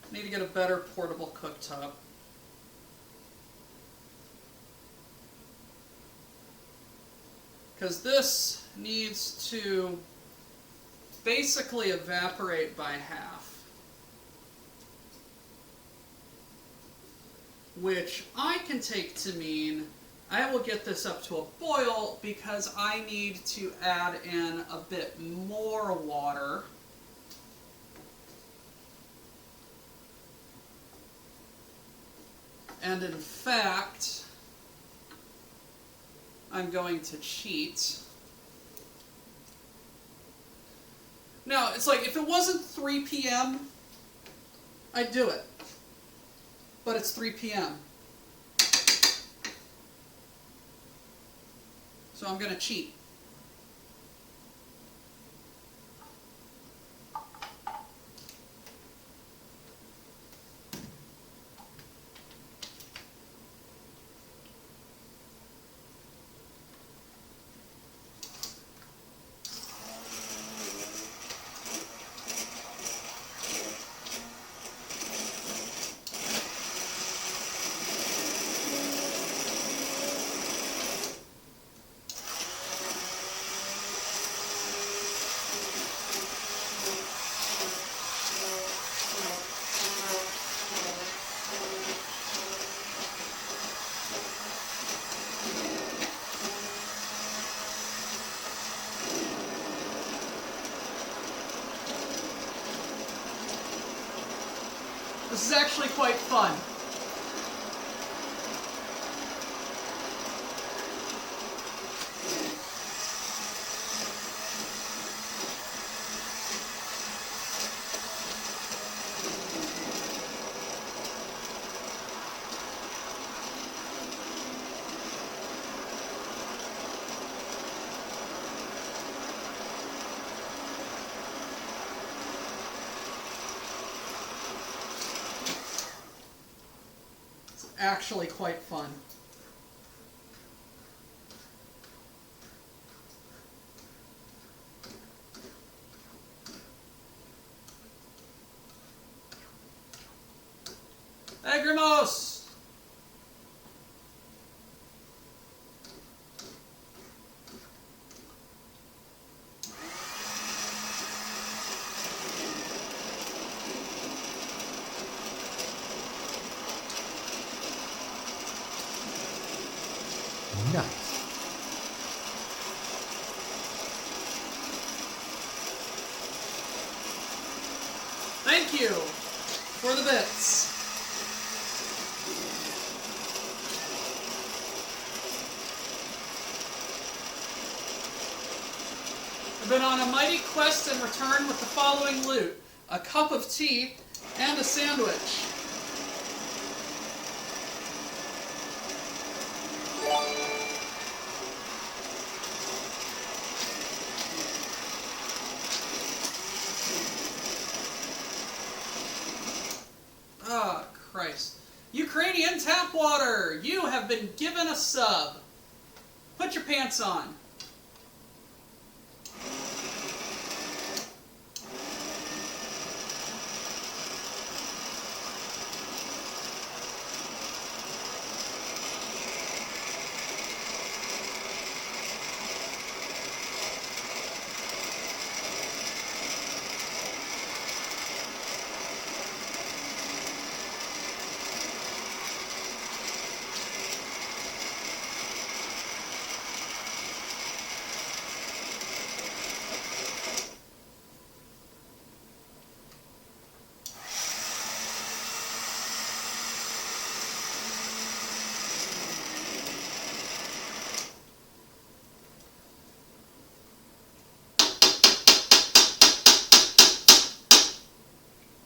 I need to get a better portable cooktop. Because this needs to basically evaporate by half. Which I can take to mean I will get this up to a boil because I need to add in a bit more water. And in fact, I'm going to cheat. Now, it's like, if it wasn't 3 p.m., I'd do it. But it's 3 p.m. So I'm going to cheat. This is actually quite fun. Actually quite fun. Hey, Grimos! Nice. Thank you for the bits. I've been on a mighty quest and returned with the following loot: a cup of tea and a sandwich. Oh, Christ. Ukrainian tap water! You have been given a sub. Put your pants on.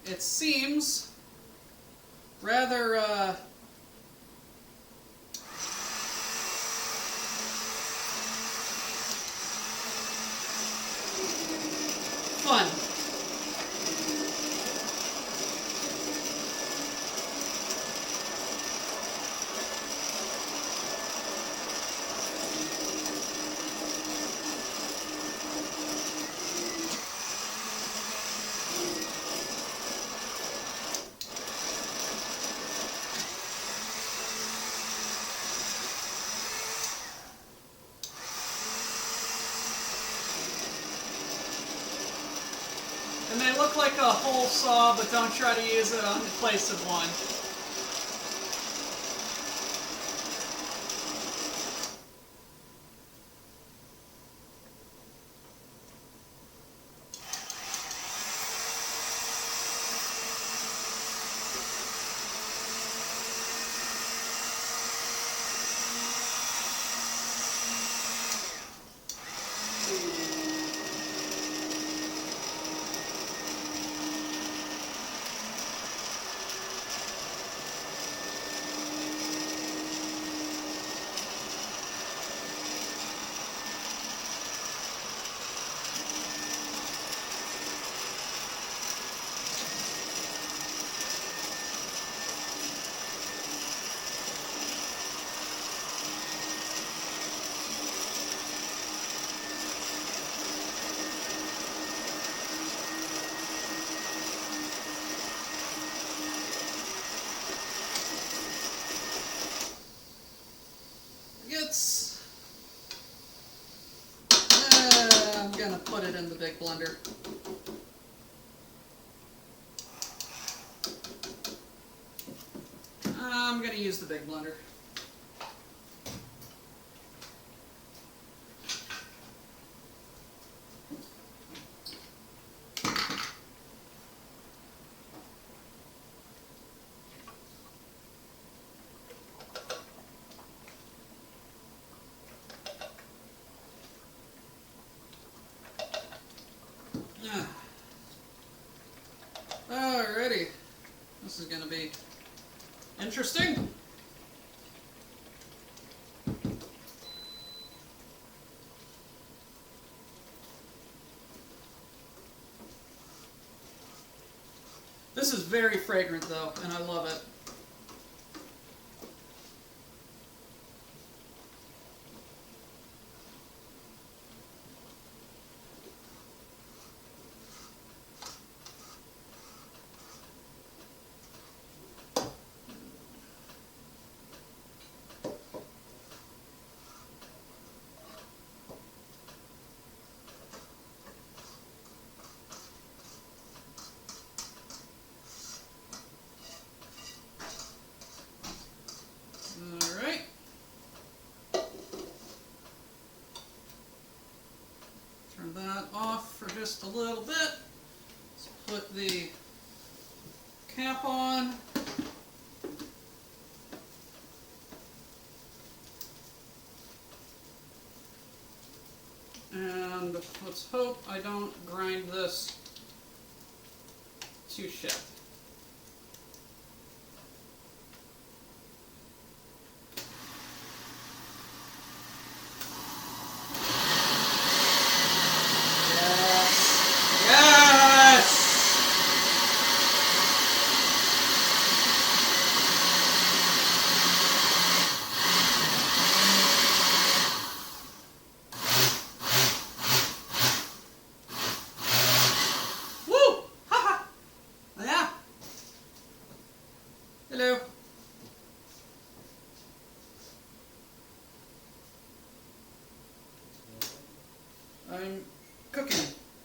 It seems rather, look like a hole saw, but don't try to use it on the place of one. I'm gonna put it in the big blender. I'm gonna use the big blender. Alrighty, this is going to be interesting. This is very fragrant though, and I love it. Alright. Turn that off for just a little bit. Let's put the cap on. And let's hope I don't grind this to shit. Hello. I'm cooking.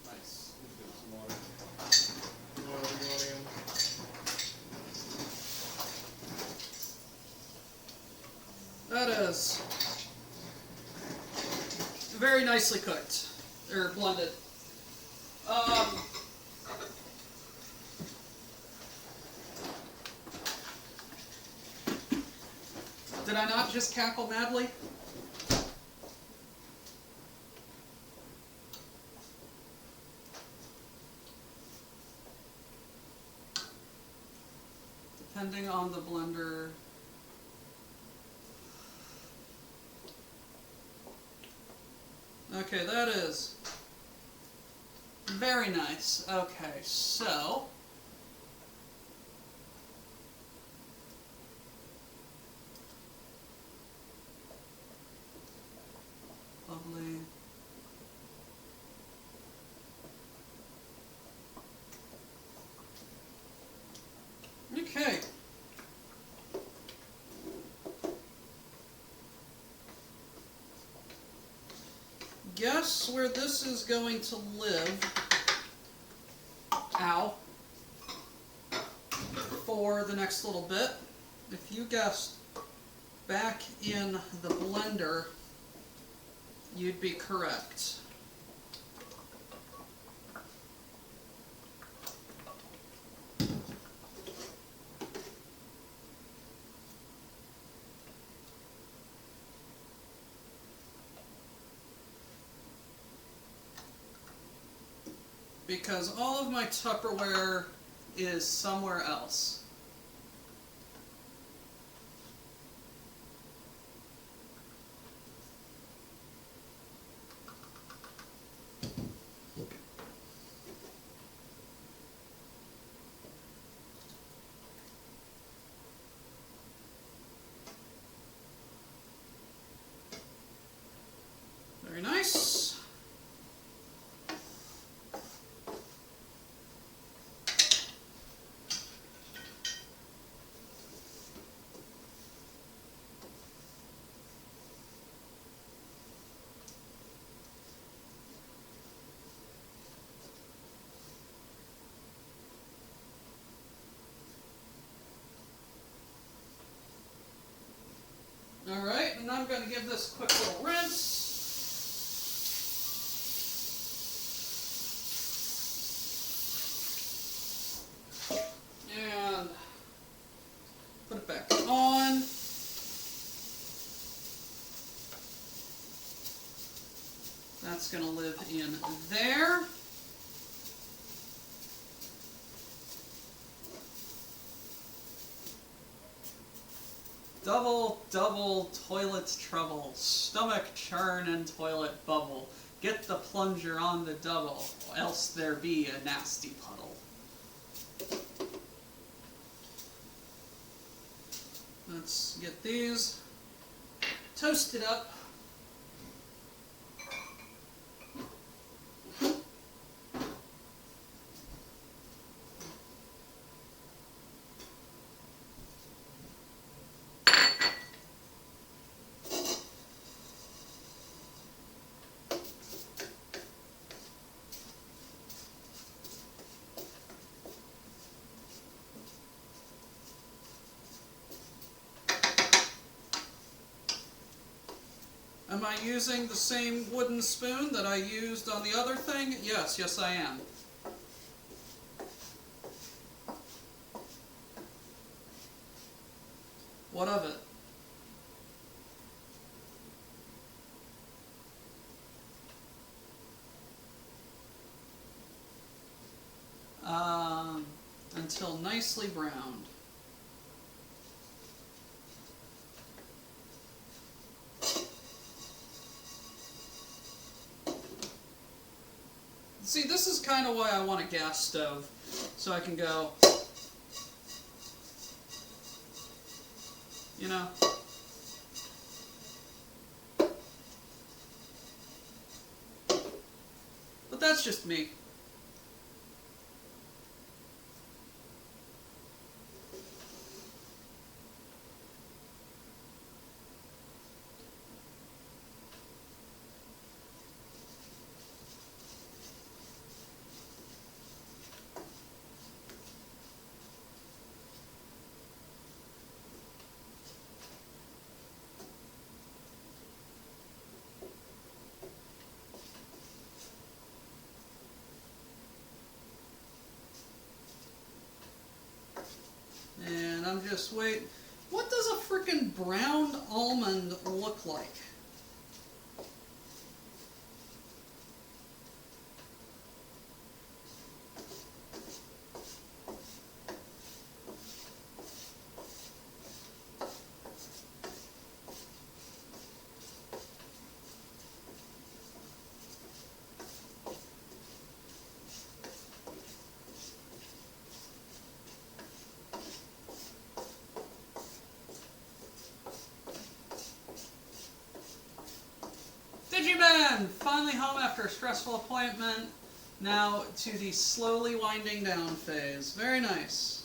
Nice. Some water. Water. That is very nicely cooked, or blended. Did I not just cackle madly? Depending on the blender. Okay, that is very nice. Okay, so lovely. Okay. Guess where this is going to live Ow. For the next little bit. If you guessed back in the blender, you'd be correct. Because all of my Tupperware is somewhere else. Very nice. Alright, and I'm going to give this a quick little rinse. And put it back on. That's going to live in there. Double toilet trouble, stomach churn and toilet bubble. Get the plunger on the double, else there be a nasty puddle. Let's get these toasted up. Am I using the same wooden spoon that I used on the other thing? Yes, I am. What of it? Until nicely browned. See, this is kind of why I want a gas stove, so I can go, you know. But that's just me. And I'm just waiting. What does a frickin' browned almond look like? Digiman! Finally home after a stressful appointment. Now to the slowly winding down phase. Very nice.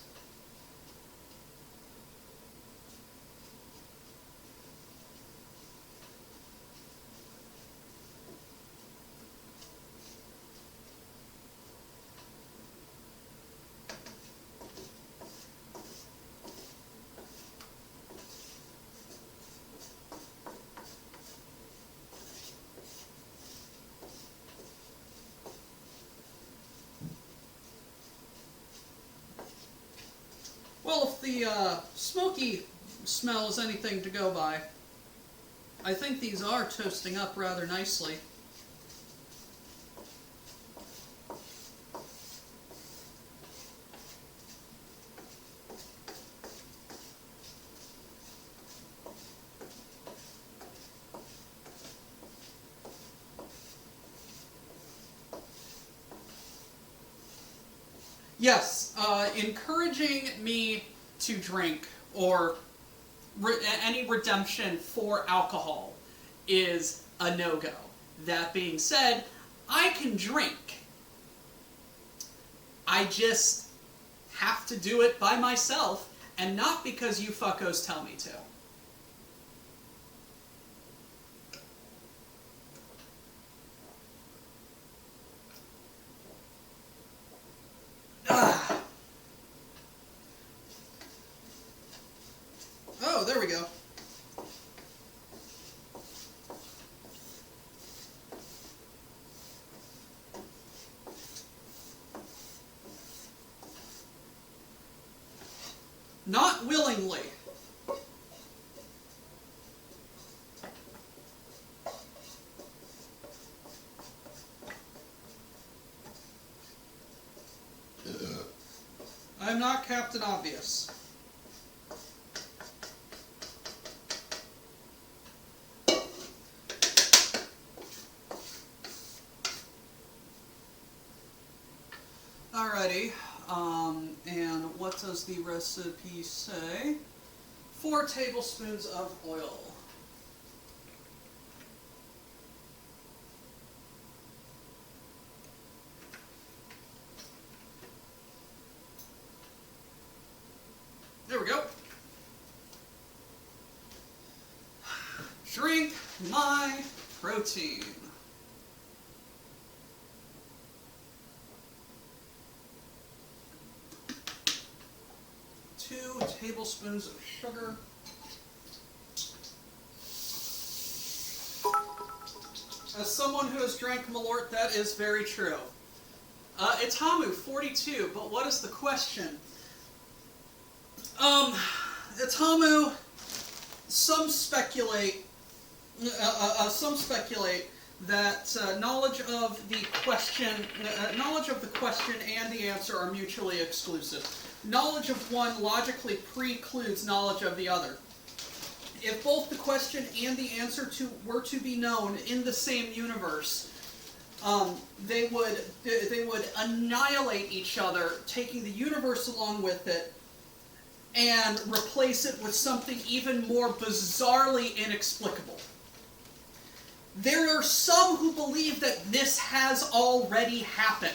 if the smoky smell is anything to go by. I think these are toasting up rather nicely. Yes, encouraging me to drink or any redemption for alcohol is a no-go. That being said, I can drink. I just have to do it by myself, and not because you fuckos tell me to. Oh, there we go. Not willingly. I'm not Captain Obvious. Alrighty, and what does the recipe say? 4 tablespoons of oil. There we go. Drink my protein. Two tablespoons of sugar. As someone who has drank Malort, that is very true. Itamu, 42, but what is the question? Itamu, some speculate that knowledge of the question and the answer are mutually exclusive. Knowledge of one logically precludes knowledge of the other. If both the question and the answer were to be known in the same universe, they would annihilate each other, taking the universe along with it, and replace it with something even more bizarrely inexplicable. There are some who believe that this has already happened.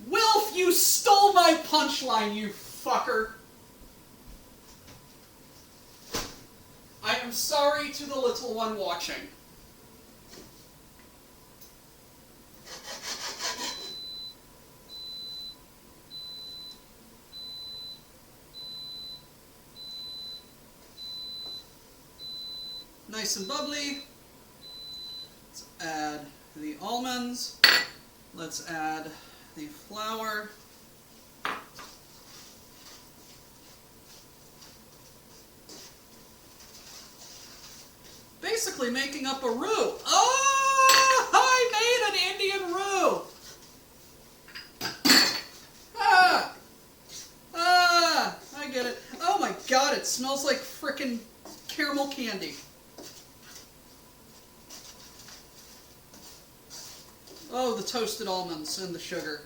Wilf, you stole my punchline, you fucker! I am sorry to the little one watching. Nice and bubbly. Let's add the almonds. Let's add the flour. Basically making up a roux. Oh, I made an Indian roux. I get it. Oh my god, it smells like frickin' caramel candy. Oh, the toasted almonds and the sugar.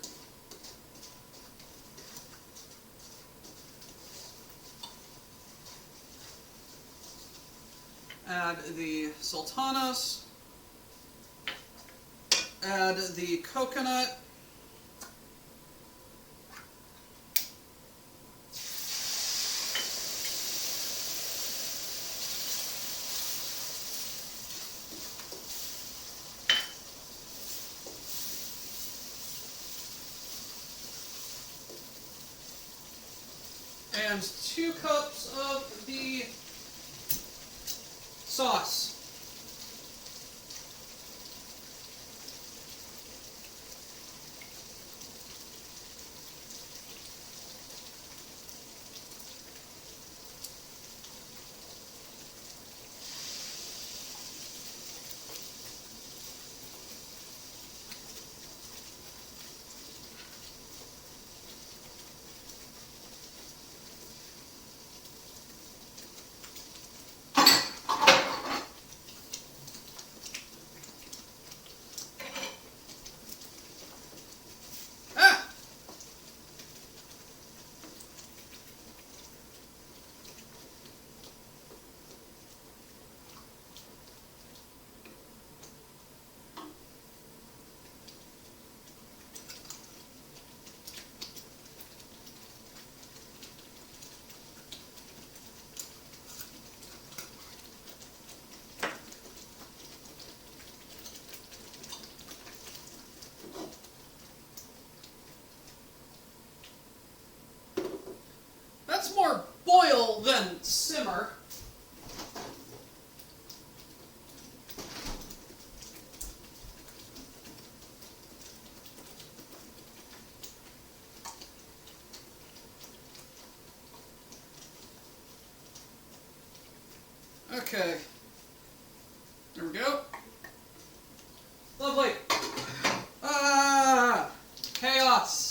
Add the sultanas. Add the coconut. And 2 cups of the sauce. That's more boil than simmer. Okay. There we go. Lovely. Ah! Chaos.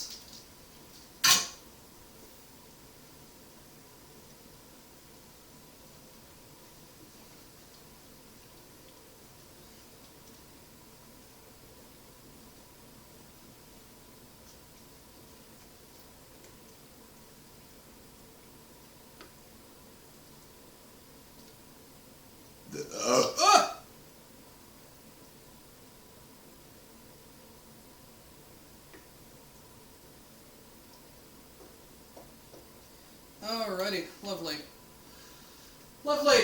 Alrighty, lovely. Lovely.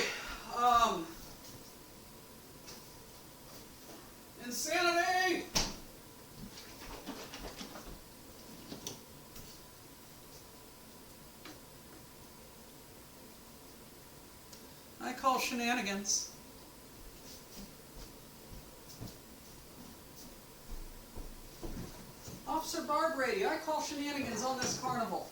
Insanity! I call shenanigans. Officer Barb Brady, I call shenanigans on this carnival.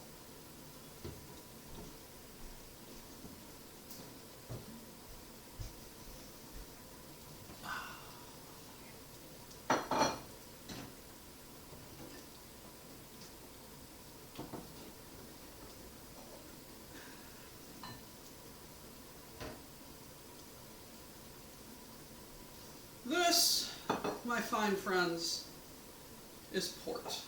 This, my fine friends, is port.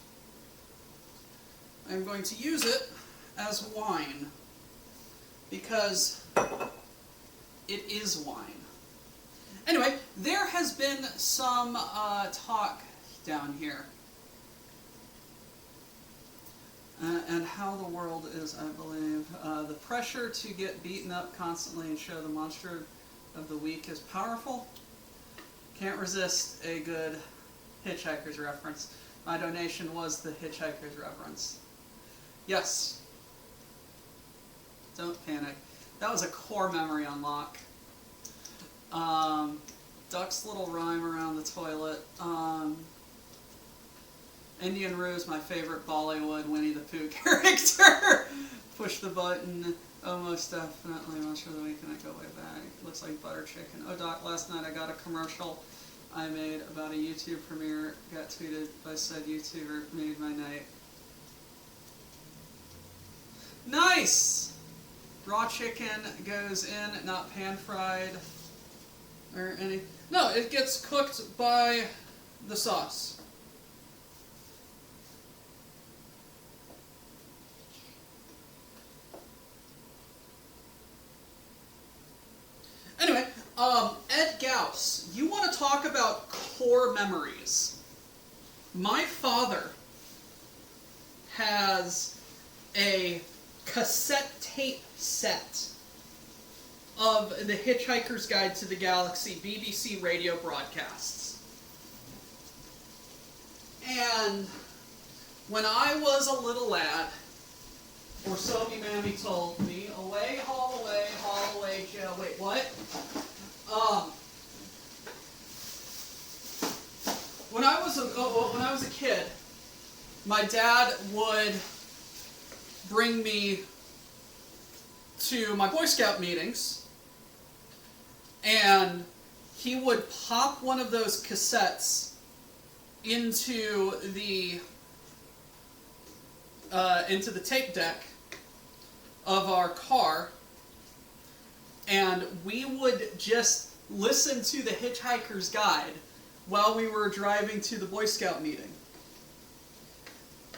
I'm going to use it as wine because it is wine. Anyway, there has been some talk down here and how the world is, I believe. The pressure to get beaten up constantly and show the monster of the week is powerful. Can't resist a good Hitchhiker's reference. My donation was the Hitchhiker's reference. Yes. Don't panic. That was a core memory unlock. Duck's little rhyme around the toilet. Indian Ruse, my favorite Bollywood Winnie the Pooh character. Push the button. Oh, most definitely. Monster of the Week, and I go way back. Looks like butter chicken. Oh, Doc, last night I got a commercial I made about a YouTube premiere. Got tweeted by said YouTuber. Made my night. Nice! Raw chicken goes in, not pan-fried or any... No, it gets cooked by the sauce. Anyway, Ed Gauss, you want to talk about core memories. My father has a cassette tape set of the Hitchhiker's Guide to the Galaxy BBC radio broadcasts. And when I was a little lad, or so me mammy told me, away, haul away, Joe. Wait, what? Um, when I was a kid, my dad would bring me to my Boy Scout meetings, and he would pop one of those cassettes into the tape deck of our car, and we would just listen to the Hitchhiker's Guide while we were driving to the Boy Scout meeting.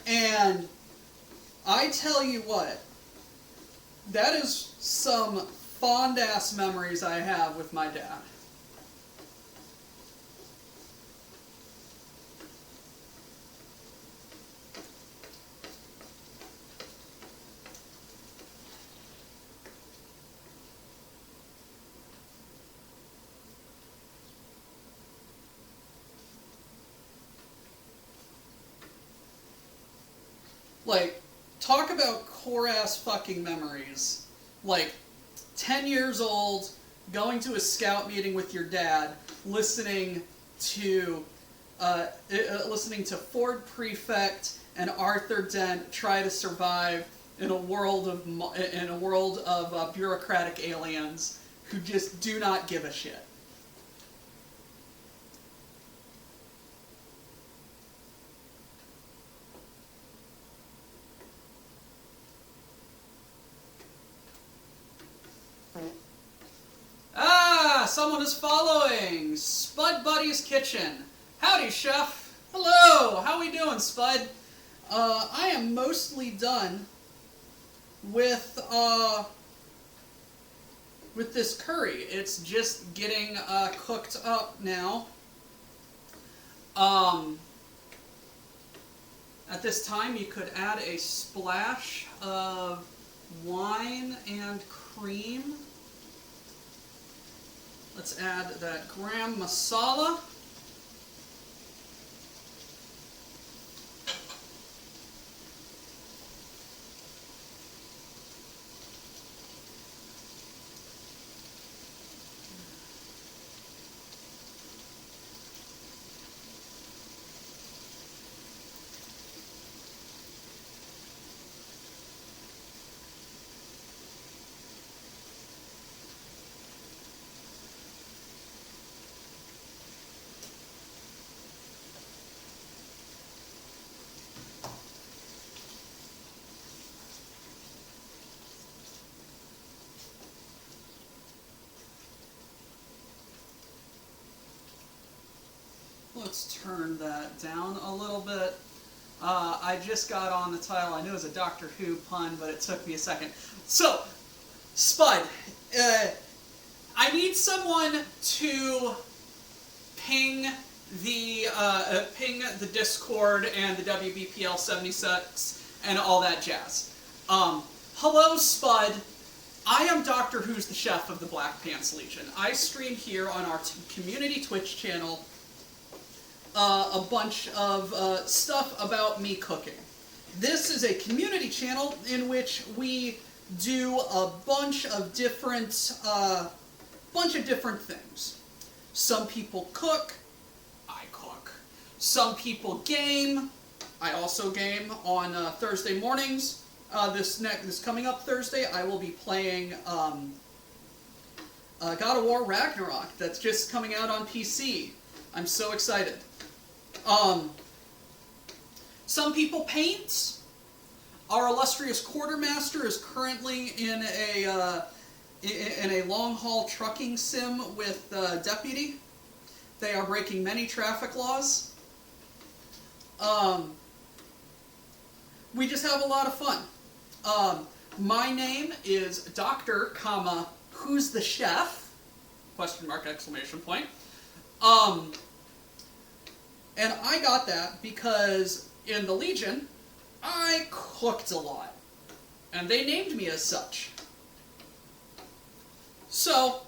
And I tell you what, that is some fond-ass memories I have with my dad. Like, talk about core-ass fucking memories. Like, 10 years old, going to a scout meeting with your dad, listening to Ford Prefect and Arthur Dent try to survive in a world of bureaucratic aliens who just do not give a shit. Someone is following. Spud Buddy's Kitchen. Howdy, chef. Hello. How we doing, Spud? I am mostly done with this curry. It's just getting cooked up now. At this time, you could add a splash of wine and cream. Let's add that gram masala. Let's turn that down a little bit. I just got on the title. I knew it was a Doctor Who pun, but it took me a second. So, Spud, I need someone to ping the Discord and the WBPL-76 and all that jazz. Hello, Spud. I am Doctor Who's the chef of the Black Pants Legion. I stream here on our community Twitch channel a bunch of stuff about me cooking. This is a community channel in which we do a bunch of different things. Some people cook, I cook. Some people game, I also game on Thursday mornings. This coming up Thursday, I will be playing God of War Ragnarok. That's just coming out on PC. I'm so excited. Some people paint. Our illustrious quartermaster is currently in a long-haul trucking sim with Deputy. They are breaking many traffic laws. We just have a lot of fun. My name is Dr. Who's the Chef? Question mark, exclamation point. And I got that because in the Legion, I cooked a lot. And they named me as such. So,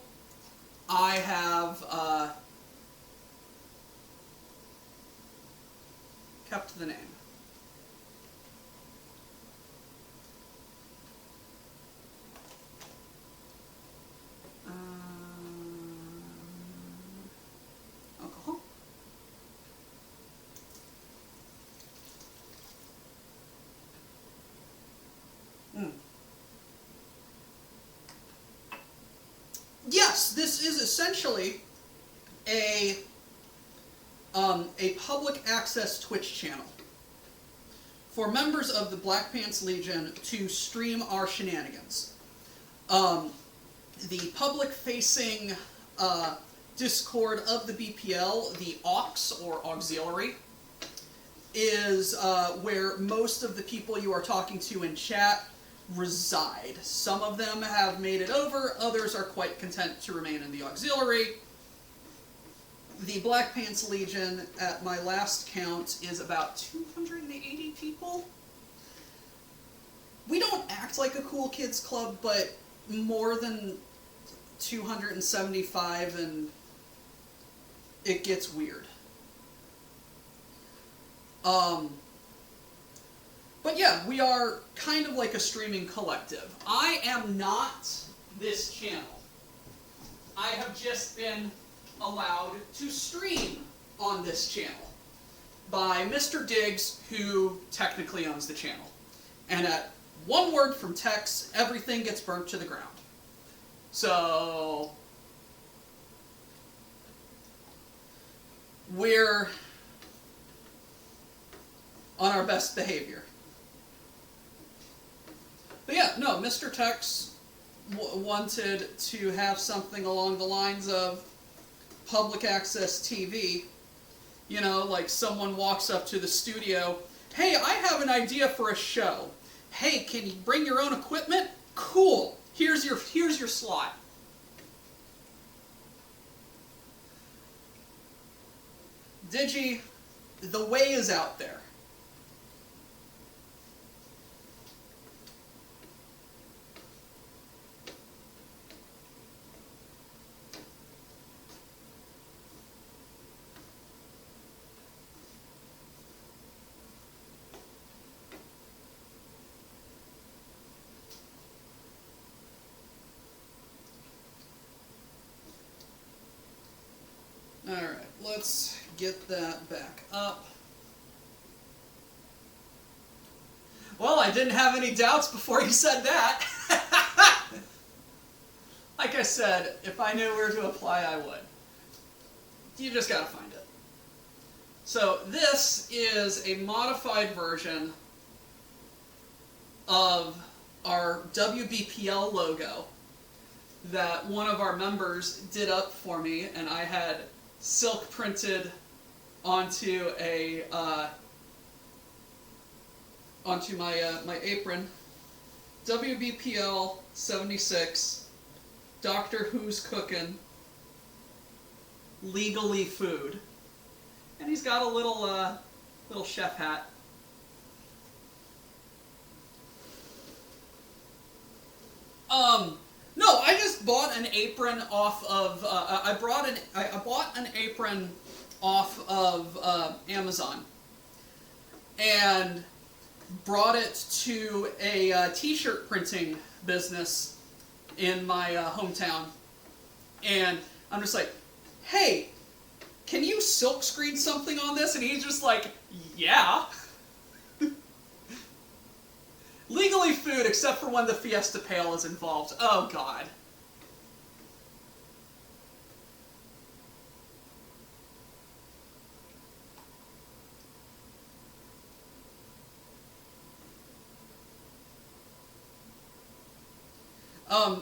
I have kept the name. yes, this is essentially a public access Twitch channel for members of the Black Pants Legion to stream our shenanigans. The public-facing Discord of the BPL, the AUX, or Auxiliary, is where most of the people you are talking to in chat reside. Some of them have made it over, others are quite content to remain in the Auxiliary. The Black Pants Legion, at my last count, is about 280 people. We don't act like a cool kids club, but more than 275 and it gets weird. But yeah, we are kind of like a streaming collective. I am not this channel. I have just been allowed to stream on this channel by Mr. Diggs, who technically owns the channel. And at one word from Tex, everything gets burnt to the ground. So we're on our best behavior. But yeah, no, Mr. Tex wanted to have something along the lines of public access TV. You know, like someone walks up to the studio, hey, I have an idea for a show. Hey, can you bring your own equipment? Cool. Here's your slot. Digi, the way is out there. Alright, let's get that back up. Well, I didn't have any doubts before you said that. Like I said, if I knew where to apply, I would. You just gotta find it. So this is a modified version of our WBPL logo that one of our members did up for me, and I had silk printed onto a onto my apron. WBPL-76, Doctor Who's Cookin', Legally Food, and he's got a little chef hat. No, I just bought an apron off of. I bought an apron off of Amazon, and brought it to a t-shirt printing business in my hometown, and I'm just like, hey, can you silkscreen something on this? And he's just like, yeah. Legally Food, except for when the Fiesta Pail is involved. Oh, God.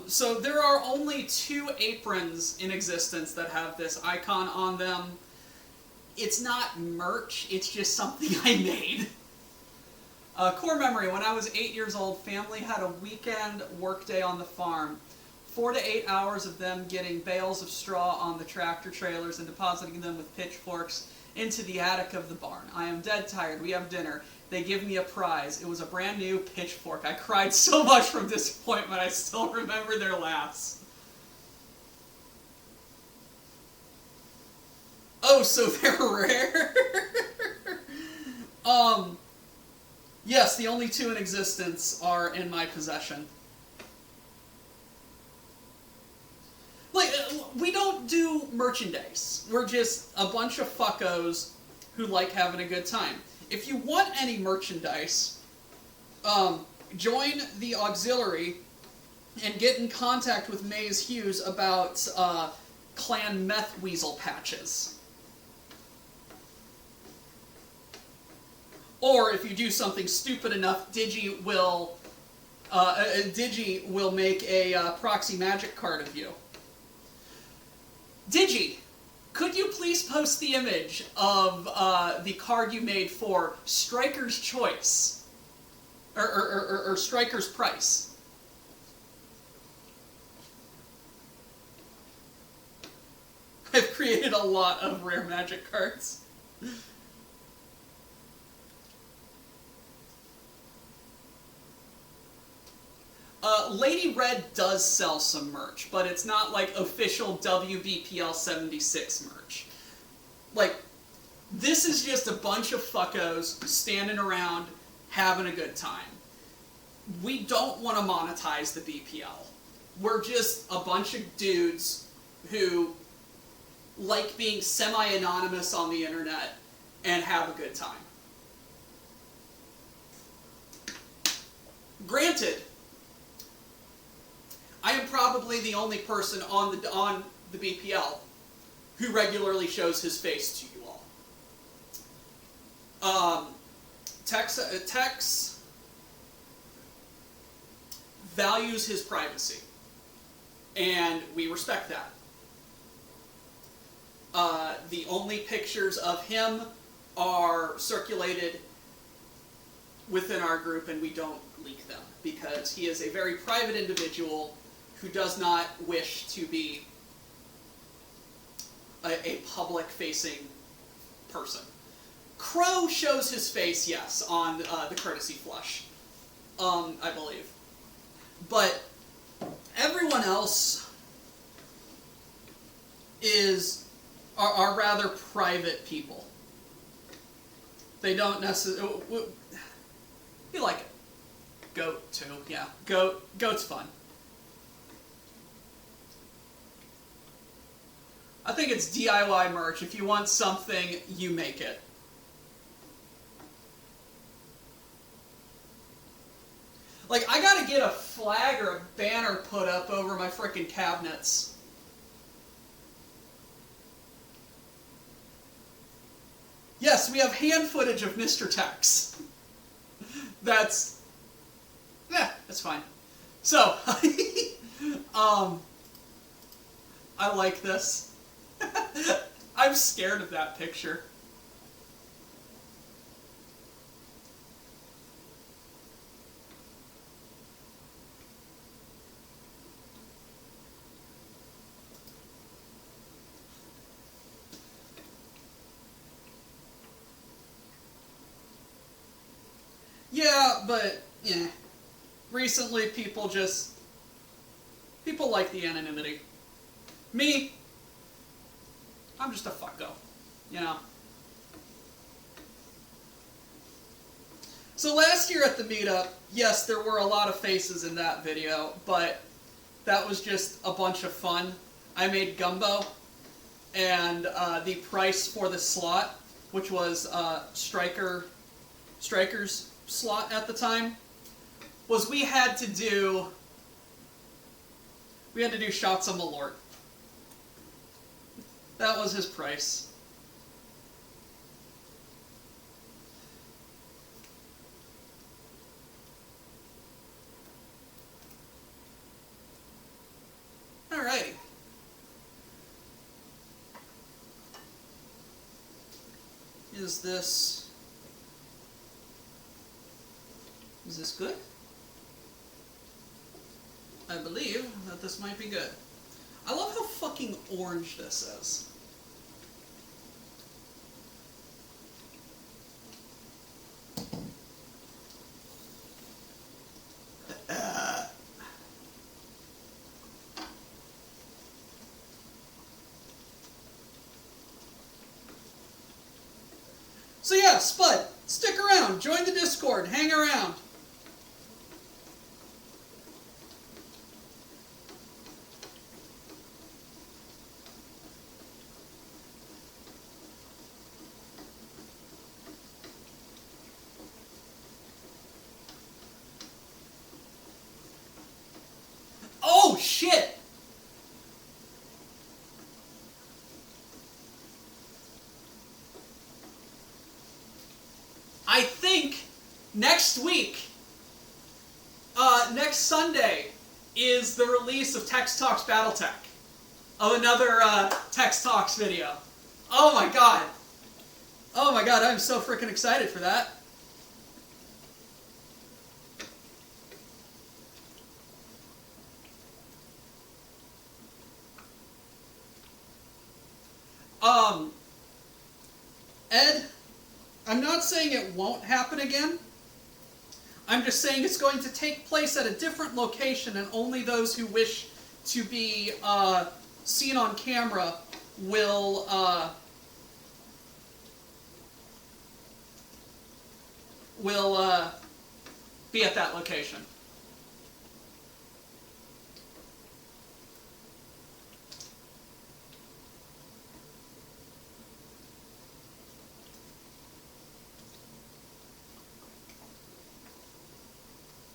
So there are only 2 aprons in existence that have this icon on them. It's not merch, it's just something I made. Core memory, when I was 8 years old, family had a weekend workday on the farm. 4 to 8 hours of them getting bales of straw on the tractor trailers and depositing them with pitchforks into the attic of the barn. I am dead tired. We have dinner. They give me a prize. It was a brand new pitchfork. I cried so much from disappointment, I still remember their laughs. Oh, so they're rare? Yes, the only 2 in existence are in my possession. Like, we don't do merchandise. We're just a bunch of fuckos who like having a good time. If you want any merchandise, join the Auxiliary and get in contact with Maze Hughes about Clan Meth Weasel patches. Or if you do something stupid enough, Digi will make a proxy magic card of you. Digi, could you please post the image of the card you made for Striker's Choice? Or Striker's Price? I've created a lot of rare magic cards. Lady Red does sell some merch, but it's not like official WBPL-76 merch. Like, this is just a bunch of fuckos standing around having a good time. We don't want to monetize the BPL. We're just a bunch of dudes who like being semi-anonymous on the internet and have a good time. Granted, I am probably the only person on the BPL who regularly shows his face to you all. Tex values his privacy, and we respect that. The only pictures of him are circulated within our group, and we don't leak them, because he is a very private individual who does not wish to be a public-facing person. Crow shows his face, yes, on the Courtesy Flush, I believe. But everyone else are rather private people. They don't necessarily... You like it. Goat, too. Yeah. Goat's fun. I think it's DIY merch. If you want something, you make it. Like, I gotta get a flag or a banner put up over my frickin' cabinets. Yes, we have hand footage of Mr. Tex. That's fine. So, I like this. I'm scared of that picture. Yeah, but, yeah. Recently, people like the anonymity. Me, I'm just a fucko, you know? So last year at the meetup, yes, there were a lot of faces in that video, but that was just a bunch of fun. I made gumbo, and the price for the slot, which was Striker's slot at the time, was we had to do shots of Malort. That was his price. Alrighty. Is this good? I believe that this might be good. I love how fucking orange this is. So yeah, Spud, stick around, join the Discord, hang around. I think next week, next Sunday, is the release of Tex Talks Battletech, of another Tex Talks video. Oh my god. Oh my god, I'm so freaking excited for that. Ed, I'm not saying it won't happen again. I'm just saying it's going to take place at a different location, and only those who wish to be seen on camera will be at that location.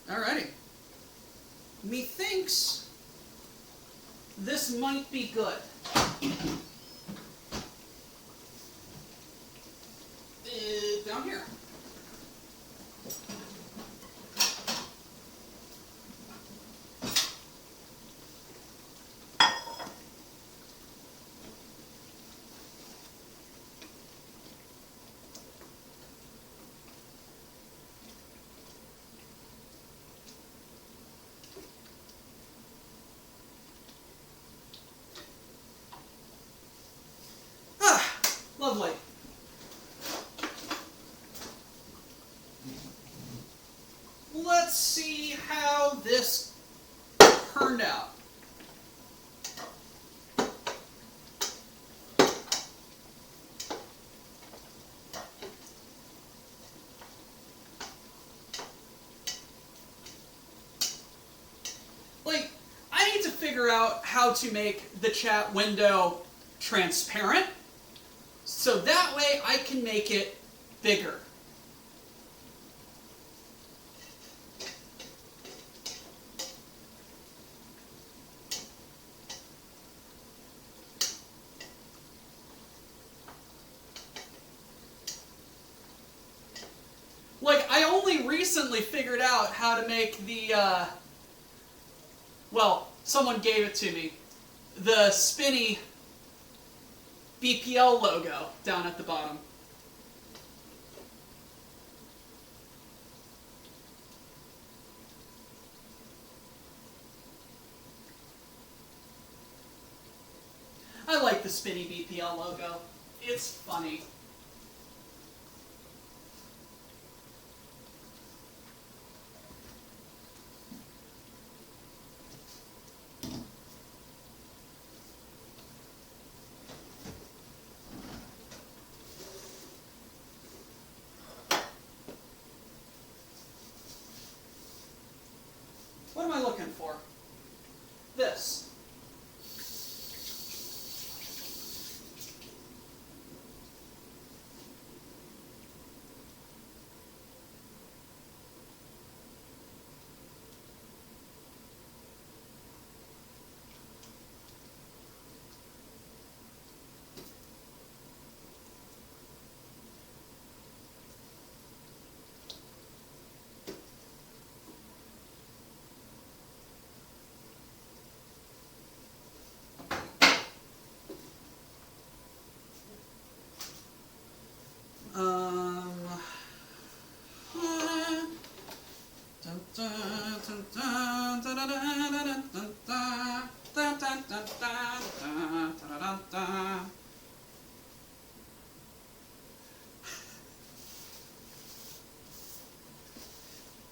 Alrighty. Methinks this might be good. Down here. Lovely. Let's see how this turned out. Like, I need to figure out how to make the chat window transparent, so that way I can make it bigger. Like, I only recently figured out how to make the, well, someone gave it to me, the spinny BPL logo down at the bottom. I like the spinny BPL logo. It's funny. What am I looking for? This.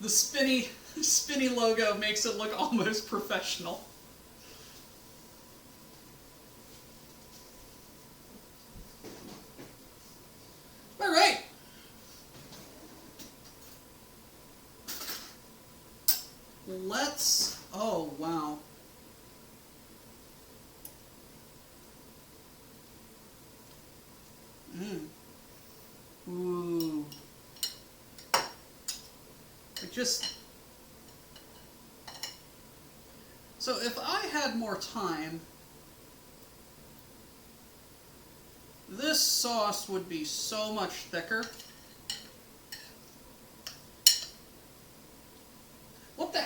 The spinny logo makes it look almost professional. All right. Let's, oh wow. Ooh. Just, so if I had more time, this sauce would be so much thicker.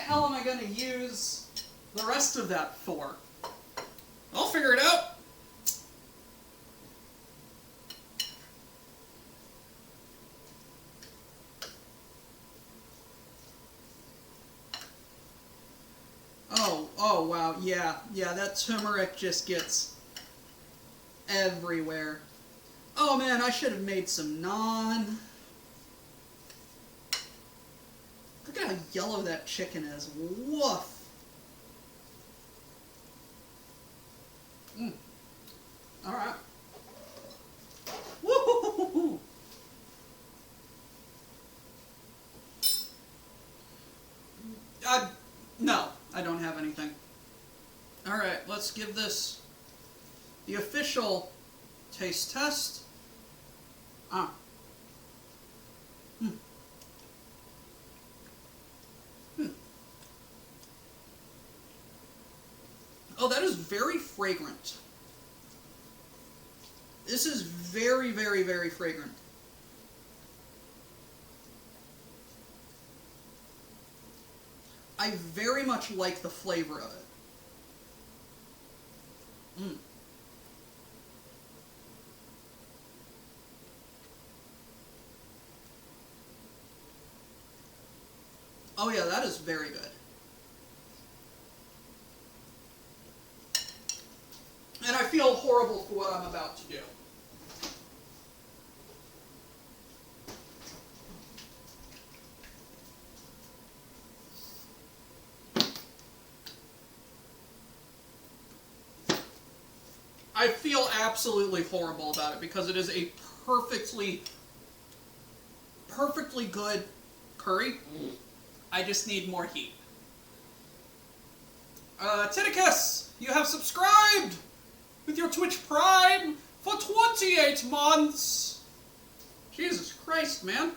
hell am I going to use the rest of that for? I'll figure it out. Oh, wow, yeah, that turmeric just gets everywhere. Oh man, I should have made some naan. Look at how yellow that chicken is. Woof. Alright. Woo-hoo-hoo-hoo. No, I don't have anything. Alright, let's give this the official taste test. Oh, that is very fragrant. This is very, very, very fragrant. I very much like the flavor of it. Oh yeah, that is very good. And I feel horrible for what I'm about to do. I feel absolutely horrible about it because it is a perfectly good curry. I just need more heat. Titicus, you have subscribed with your Twitch Prime for 28 months. Jesus Christ, man.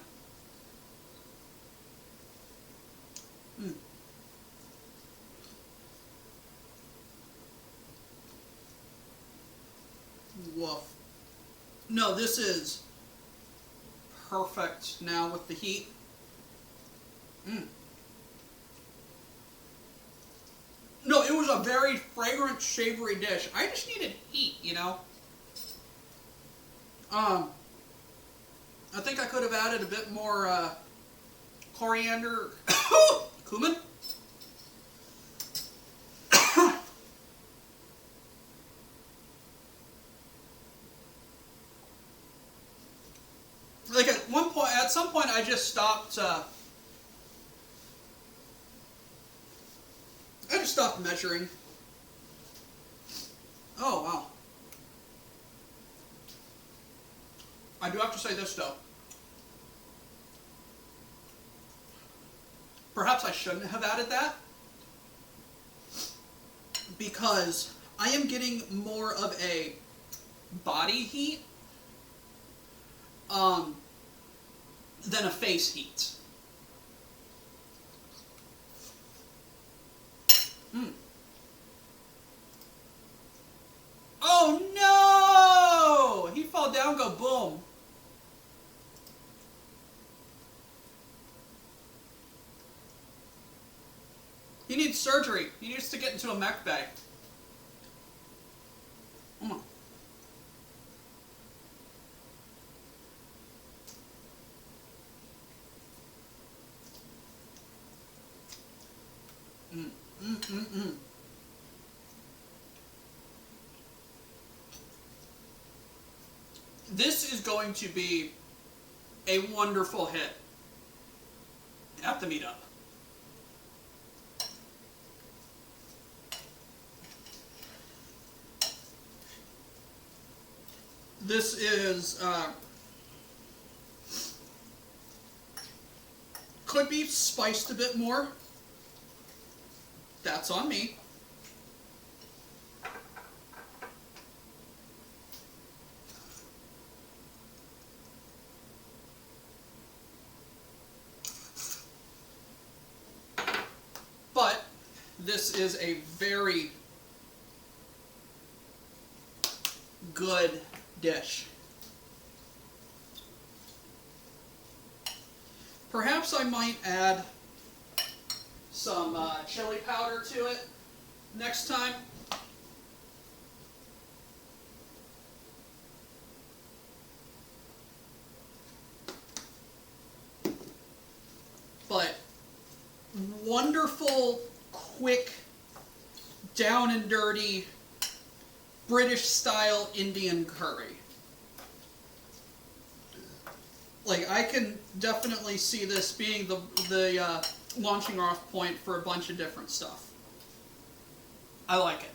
Woof. No, this is perfect now with the heat. No, it was a very fragrant, savory dish. I just needed heat, you know? I think I could have added a bit more coriander, cumin. Like at some point, I just stopped. I just stopped measuring. Oh wow! I do have to say this though. Perhaps I shouldn't have added that because I am getting more of a body heat than a face heat. Oh no! He fell down, go boom. He needs surgery. He needs to get into a mech bay. Come on. This is going to be a wonderful hit at the meetup. This is could be spiced a bit more. That's on me. But this is a very good dish. Perhaps I might add some chili powder to it next time. But wonderful, quick, down and dirty, British-style Indian curry. Like, I can definitely see this being the launching off point for a bunch of different stuff. I like it.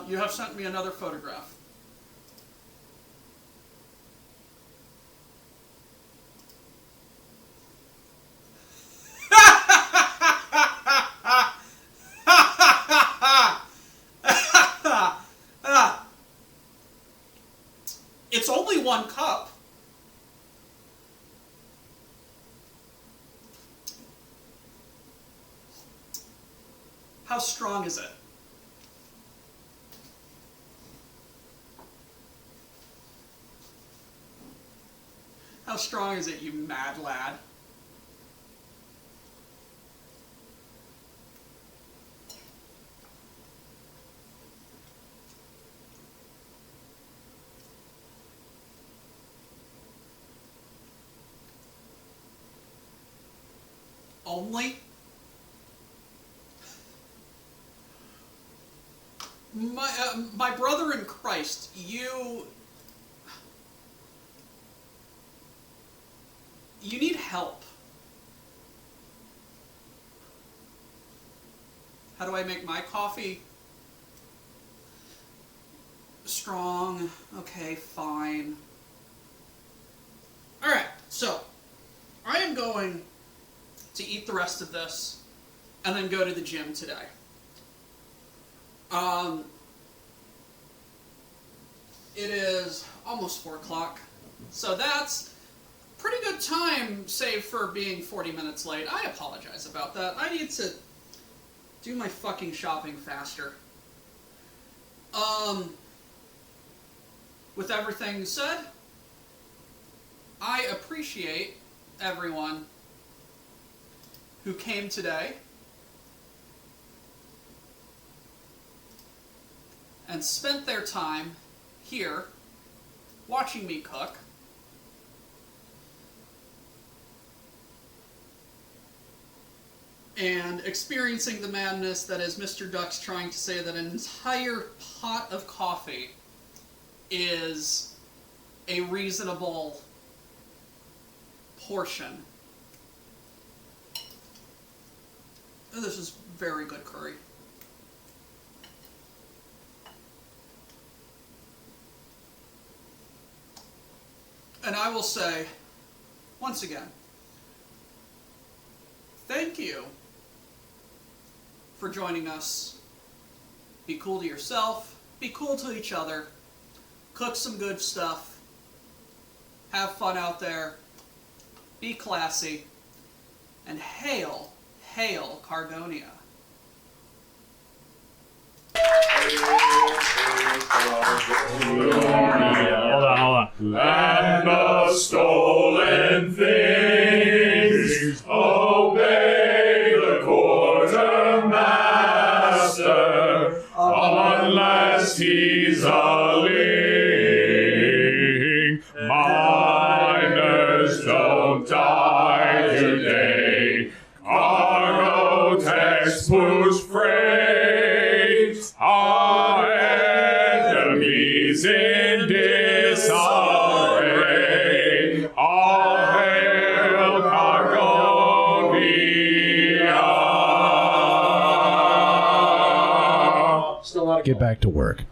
You have sent me another photograph. It's only 1 cup. How strong is it? How strong is it, you mad lad? Only? My brother in Christ, you need help. How do I make my coffee? Strong. Okay, fine. Alright, so I am going to eat the rest of this and then go to the gym today. It is almost 4 o'clock, so that's pretty good time, save for being 40 minutes late. I apologize about that. I need to do my fucking shopping faster. With everything said, I appreciate everyone who came today and spent their time here watching me cook. And experiencing the madness that is Mr. Duck's trying to say that an entire pot of coffee is a reasonable portion. Oh, this is very good curry. And I will say, once again, thank you for joining us. Be cool to yourself, be cool to each other, cook some good stuff, have fun out there, be classy, and hail, hail Cargonia. Hold on. Land of stolen things, obey the quartermaster, unless he's a ling. Miners don't die today. Cargo text push freight. Our enemies in disarray. All hail Cargonia. Still a lot of get back to work.